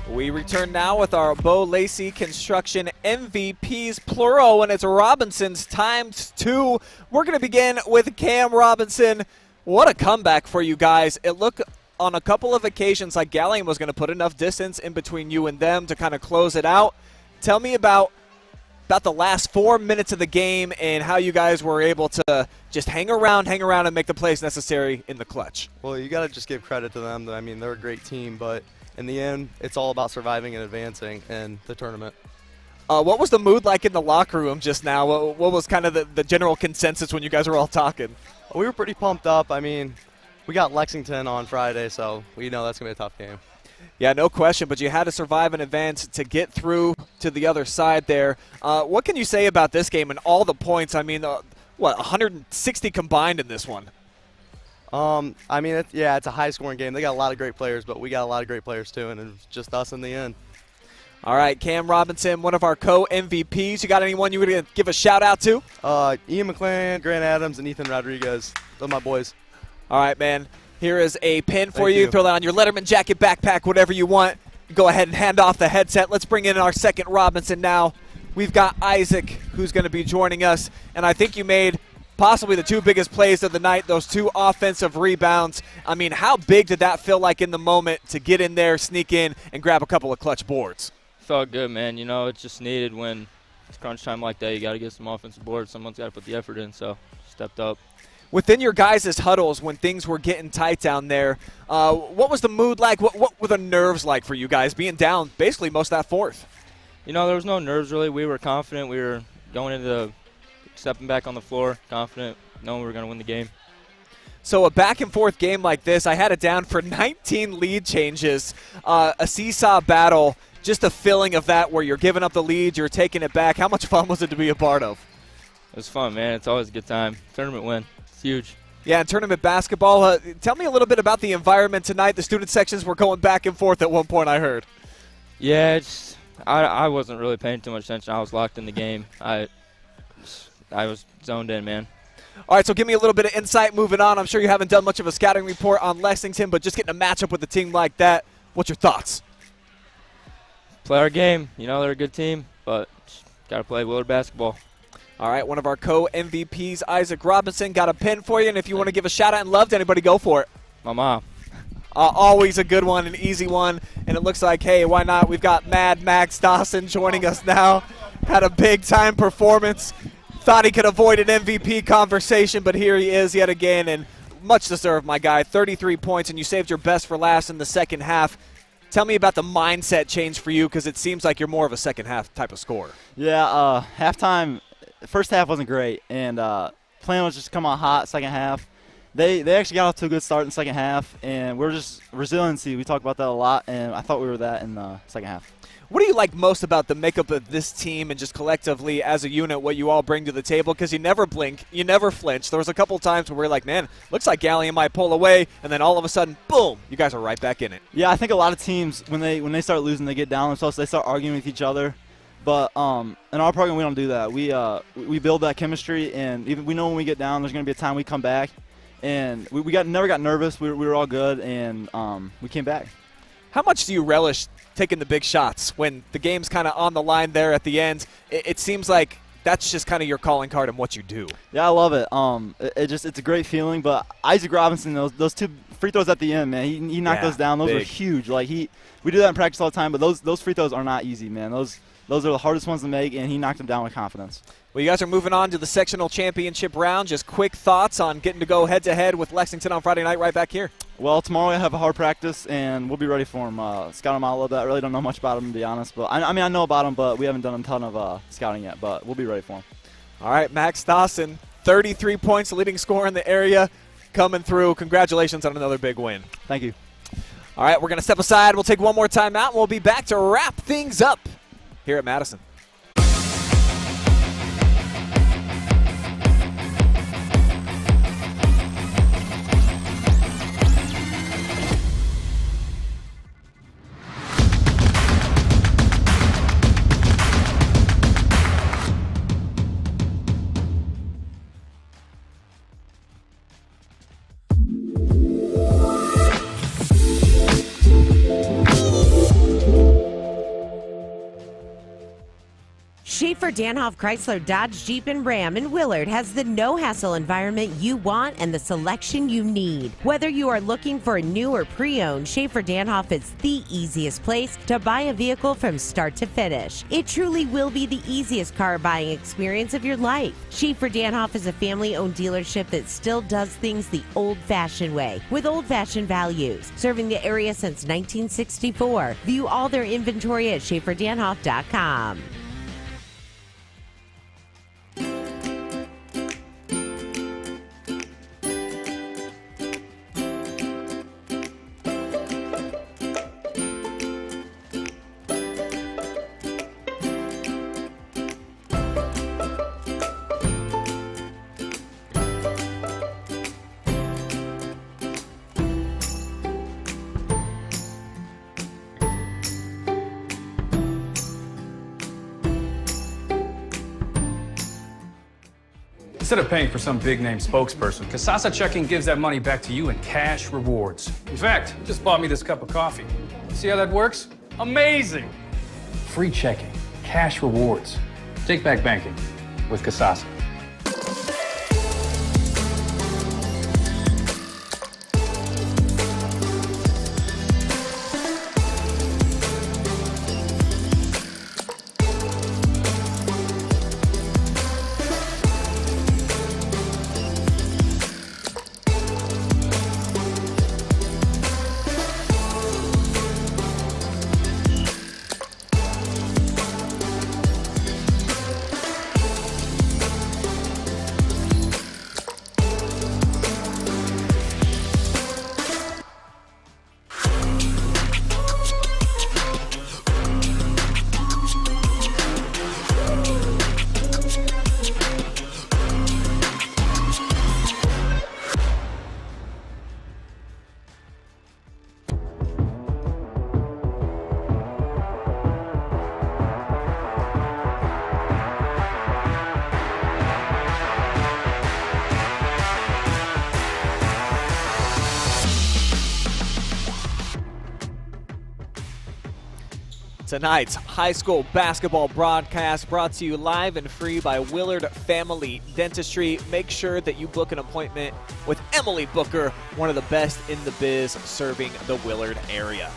We return now with our Lacey Construction MVPs plural, and it's Robinson's ×2. We're going to begin with Cam Robinson. What a comeback for you guys. It looked on a couple of occasions like Galion was going to put enough distance in between you and them to kind of close it out. Tell me about the last 4 minutes of the game and how you guys were able to just hang around and make the plays necessary in the clutch. Well, you got to just give credit to them. I mean, they're a great team, but in the end, it's all about surviving and advancing in the tournament. What was the mood like in the locker room just now? What was kind of the general consensus when you guys were all talking? We were pretty pumped up. I mean, we got Lexington on Friday, so we know that's going to be a tough game. Yeah, no question, but you had to survive and advance to get through to the other side there. What can you say about this game and all the points? I mean, 160 combined in this one. I mean, it's a high-scoring game. They got a lot of great players, but we got a lot of great players too, and it was just us in the end. All right, Cam Robinson, one of our co-MVPs. You got anyone you would give a shout-out to? Ian McClain, Grant Adams, and Ethan Rodriguez. Those are my boys. All right, man. Here is a pin for you. Throw that on your Letterman jacket, backpack, whatever you want. Go ahead and hand off the headset. Let's bring in our second Robinson now. We've got Isaac, who's going to be joining us, and I think you made possibly the two biggest plays of the night, those two offensive rebounds. I mean, how big did that feel like in the moment to get in there, sneak in, and grab a couple of clutch boards? Felt good, man. You know, it's just needed when it's crunch time like that. You got to get some offensive boards. Someone's got to put the effort in, so stepped up. Within your guys' huddles, when things were getting tight down there, what was the mood like? What were the nerves like for you guys being down basically most of that fourth? You know, there was no nerves really. We were confident. We were going into stepping back on the floor, confident, knowing we were going to win the game. So a back-and-forth game like this, I had it down for 19 lead changes, a seesaw battle, just a feeling of that where you're giving up the lead, you're taking it back. How much fun was it to be a part of? It was fun, man. It's always a good time. Tournament win. It's huge. Yeah, and tournament basketball. Tell me a little bit about the environment tonight. The student sections were going back and forth at one point, I heard. Yeah, I wasn't really paying too much attention. I was locked in the game. I was zoned in, man. All right, so give me a little bit of insight moving on. I'm sure you haven't done much of a scouting report on Lexington, but just getting a matchup with a team like that, what's your thoughts? Play our game. You know, they're a good team, but got to play Willard basketball. All right, one of our co-MVPs, Isaac Robinson, got a pin for you, and if you want to give a shout-out and love to anybody, go for it. My mom. Always a good one, an easy one, and it looks like, hey, why not? We've got Mad Max Dawson joining us now. Had a big-time performance. Thought he could avoid an MVP conversation, but here he is yet again, and much deserved, my guy. 33 points, and you saved your best for last in the second half. Tell me about the mindset change for you, because it seems like you're more of a second-half type of scorer. Yeah, halftime, first half wasn't great, and plan was just to come out hot second half. They actually got off to a good start in the second half, and we're just resiliency. We talk about that a lot, and I thought we were that in the second half. What do you like most about the makeup of this team and just collectively as a unit, what you all bring to the table? Because you never blink, you never flinch. There was a couple times where we're like, man, looks like Galion might pull away, and then all of a sudden, boom, you guys are right back in it. Yeah, I think a lot of teams, when they start losing, they get down themselves, they start arguing with each other. But in our program, we don't do that. We build that chemistry, and even we know when we get down, there's going to be a time we come back. And we never got nervous. We were all good, and we came back. How much do you relish taking the big shots when the game's kind of on the line there at the end? It seems like that's just kind of your calling card and what you do. Yeah, I love it. It's a great feeling. But Isaac Robinson, those two free throws at the end, man, he knocked those down. Those were huge. Like we do that in practice all the time, but those free throws are not easy, man. Those are the hardest ones to make, and he knocked them down with confidence. Well, you guys are moving on to the sectional championship round. Just quick thoughts on getting to go head-to-head with Lexington on Friday night right back here. Well, tomorrow I have a hard practice, and we'll be ready for him. Scout him out a little bit. I really don't know much about him, to be honest. But I know about him, but we haven't done a ton of scouting yet. But we'll be ready for him. All right, Max Dawson, 33 points, leading scorer in the area, coming through. Congratulations on another big win. Thank you. All right, we're going to step aside. We'll take one more time out, and we'll be back to wrap things up here at Madison. Schaefer Danhoff Chrysler Dodge Jeep and Ram in Willard has the no-hassle environment you want and the selection you need. Whether you are looking for a new or pre-owned, Schaefer Danhoff is the easiest place to buy a vehicle from start to finish. It truly will be the easiest car buying experience of your life. Schaefer Danhoff is a family-owned dealership that still does things the old-fashioned way, with old-fashioned values. Serving the area since 1964. View all their inventory at SchaeferDanhoff.com. Instead of paying for some big-name spokesperson, Casasa Checking gives that money back to you in cash rewards. In fact, you just bought me this cup of coffee. See how that works? Amazing! Free checking, cash rewards. Take back banking with Casasa. Tonight's high school basketball broadcast brought to you live and free by Willard Family Dentistry. Make sure that you book an appointment with Emily Booker, one of the best in the biz serving the Willard area.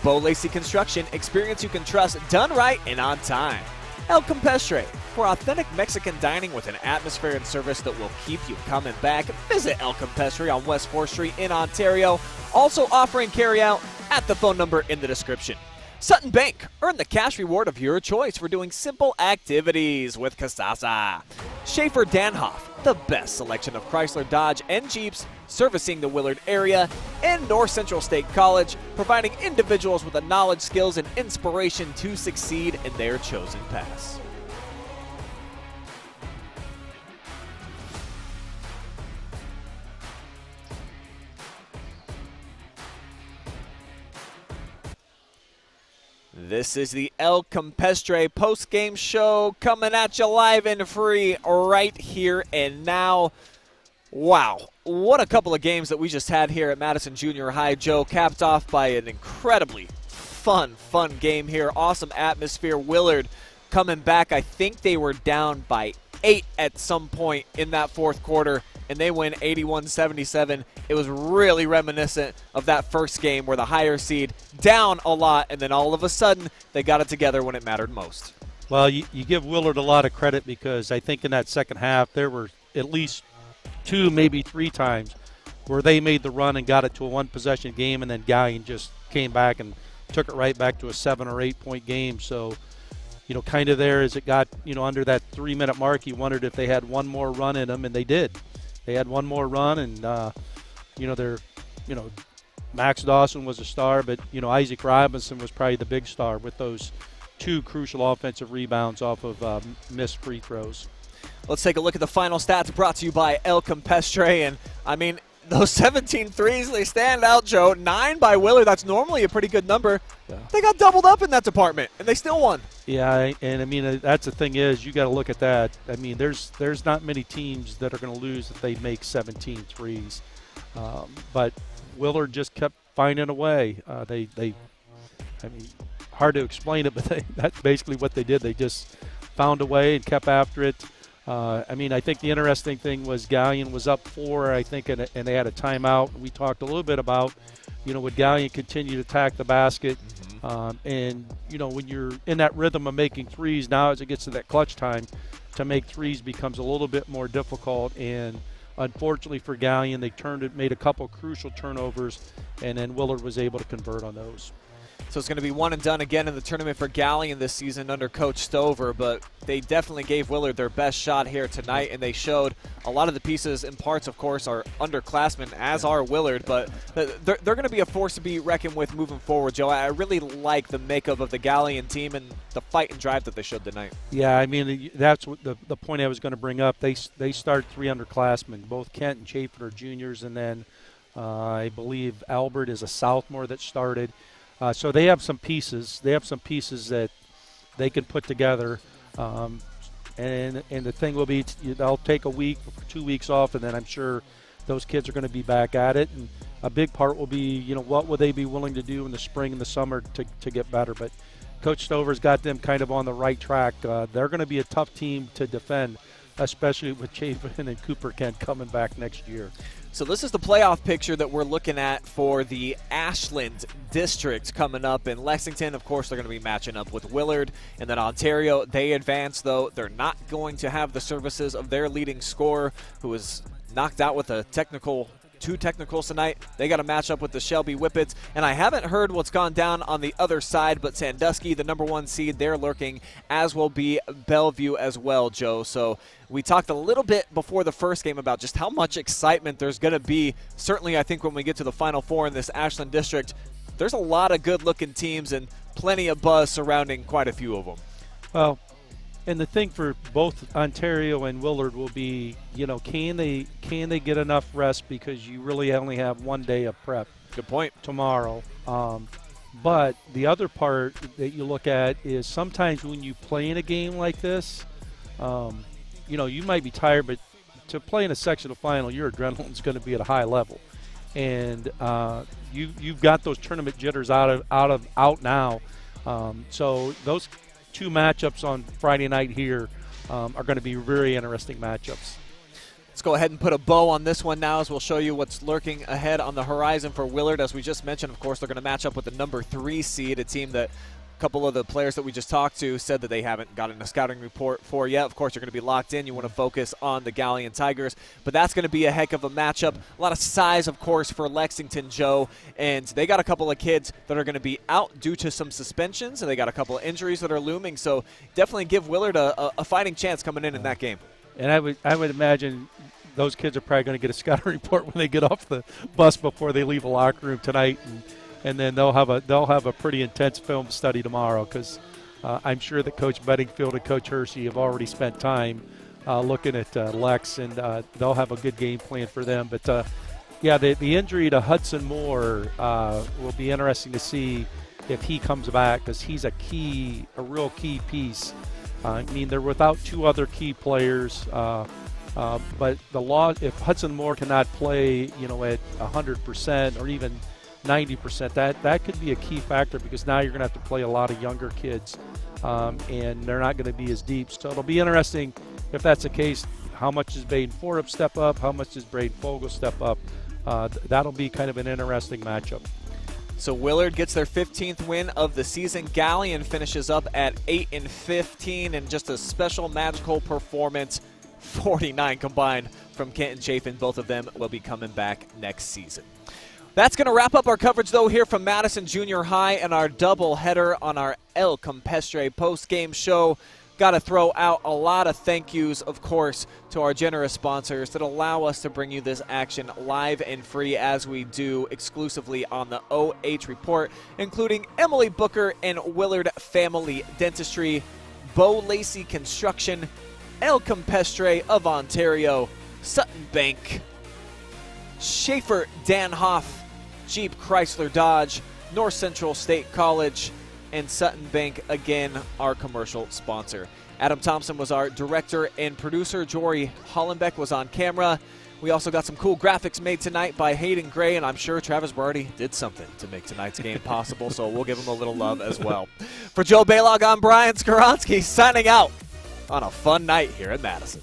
Lacey Construction, experience you can trust, done right and on time. El Campestre, for authentic Mexican dining with an atmosphere and service that will keep you coming back. Visit El Campestre on West 4th Street in Ontario. Also offering carryout at the phone number in the description. Sutton Bank, earn the cash reward of your choice for doing simple activities with Casasa. Schaefer Danhoff, the best selection of Chrysler, Dodge, and Jeeps, servicing the Willard area. And North Central State College, providing individuals with the knowledge, skills, and inspiration to succeed in their chosen paths. This is the El Campestre post-game show coming at you live and free right here and now. Wow, what a couple of games that we just had here at Madison Junior High, Joe, capped off by an incredibly fun game here. Awesome atmosphere. Willard coming back. I think they were down by 8 at some point in that fourth quarter, and they win 81-77. It was really reminiscent of that first game where the higher seed down a lot, and then all of a sudden they got it together when it mattered most. Well, you give Willard a lot of credit because I think in that second half there were at least 2, maybe 3 times where they made the run and got it to a one-possession game, and then Galion just came back and took it right back to a 7 or 8 point game. So, kind of there as it got, under that 3-minute mark, you wondered if they had one more run in them, and they did. They had one more run, and, Max Dawson was a star, but, Isaac Robinson was probably the big star with those 2 crucial offensive rebounds off of missed free throws. Let's take a look at the final stats brought to you by El Campestre, and, those 17 threes, they stand out, Joe. 9 by Willard. That's normally a pretty good number. Yeah. They got doubled up in that department, and they still won. Yeah, and that's the thing is you got to look at that. There's not many teams that are going to lose if they make 17 threes. But Willard just kept finding a way. Hard to explain it, but that's basically what they did. They just found a way and kept after it. I think the interesting thing was Galion was up 4, I think, and they had a timeout. We talked a little bit about, would Galion continue to attack the basket? When you're in that rhythm of making threes, now as it gets to that clutch time, to make threes becomes a little bit more difficult. And unfortunately for Galion, they made a couple crucial turnovers, and then Willard was able to convert on those. So it's going to be one and done again in the tournament for Galion this season under Coach Stover, but they definitely gave Willard their best shot here tonight, and they showed a lot of the pieces and parts, of course, are underclassmen, as are Willard, but they're going to be a force to be reckoned with moving forward, Joe. I really like the makeup of the Galion team and the fight and drive that they showed tonight. Yeah, that's what the point I was going to bring up. They start 3 underclassmen. Both Kent and Chafin are juniors, and then I believe Albert is a sophomore that started. So they have some pieces. They have some pieces that they can put together. And the thing will be, they'll take a week, 2 weeks off, and then I'm sure those kids are going to be back at it. And a big part will be, what will they be willing to do in the spring and the summer to get better. But Coach Stover's got them kind of on the right track. They're going to be a tough team to defend, especially with Chafin and Cooper Kent coming back next year. So this is the playoff picture that we're looking at for the Ashland District coming up in Lexington. Of course, they're going to be matching up with Willard. And then Ontario, they advance, though. They're not going to have the services of their leading scorer, who was knocked out with a 2 technicals tonight. They got to match up with the Shelby Whippets. And I haven't heard what's gone down on the other side, but Sandusky, the number 1 seed, they're lurking, as will be Bellevue as well, Joe. So we talked a little bit before the first game about just how much excitement there's going to be. Certainly, I think when we get to the Final Four in this Ashland District, there's a lot of good-looking teams and plenty of buzz surrounding quite a few of them. Well, and the thing for both Ontario and Willard will be, can they get enough rest, because you really only have 1 day of prep. Good point. Tomorrow. But the other part that you look at is sometimes when you play in a game like this, you might be tired, but to play in a sectional final, your adrenaline's going to be at a high level. And you've got those tournament jitters out now. So those two matchups on Friday night here are going to be very interesting matchups. Let's go ahead and put a bow on this one now as we'll show you what's lurking ahead on the horizon for Willard. As we just mentioned, of course, they're going to match up with the number 3 seed, a team that a couple of the players that we just talked to said that they haven't gotten a scouting report for yet. Of course, you're going to be locked in. You want to focus on the Galion Tigers, but that's going to be a heck of a matchup. A lot of size, of course, for Lexington, Joe, and they got a couple of kids that are going to be out due to some suspensions, and they got a couple of injuries that are looming, so definitely give Willard a fighting chance coming in that game. And I would imagine those kids are probably going to get a scouting report when they get off the bus before they leave the locker room tonight, and then they'll have a pretty intense film study tomorrow, because I'm sure that Coach Bedingfield and Coach Hershey have already spent time looking at Lex, and they'll have a good game plan for them. But yeah, the injury to Hudson Moore will be interesting to see if he comes back, because he's a real key piece. I mean, they're without 2 other key players. But if Hudson Moore cannot play, at 100% or even 90%, that could be a key factor, because now you're going to have to play a lot of younger kids, and they're not going to be as deep. So it'll be interesting if that's the case. How much does Baden Forup step up? How much does Braden Fogel step up? That'll be kind of an interesting matchup. So Willard gets their 15th win of the season. Galion finishes up at 8-15, and just a special magical performance. 49 combined from Kent and Chafin. Both of them will be coming back next season. That's going to wrap up our coverage, though, here from Madison Junior High and our doubleheader on our El Campestre post-game show. Got to throw out a lot of thank yous, of course, to our generous sponsors that allow us to bring you this action live and free, as we do exclusively on the OH Report, including Emily Booker and Willard Family Dentistry, Lacey Construction, El Campestre of Ontario, Sutton Bank, Schaefer Danhoff, Jeep Chrysler Dodge, North Central State College, and Sutton Bank, again, our commercial sponsor. Adam Thompson was our director and producer. Jory Hollenbeck was on camera. We also got some cool graphics made tonight by Hayden Gray, and I'm sure Travis Barty did something to make tonight's game possible, so we'll give him a little love as well. For Joe Balogh, I'm Brian Skowronski, signing out on a fun night here in Madison.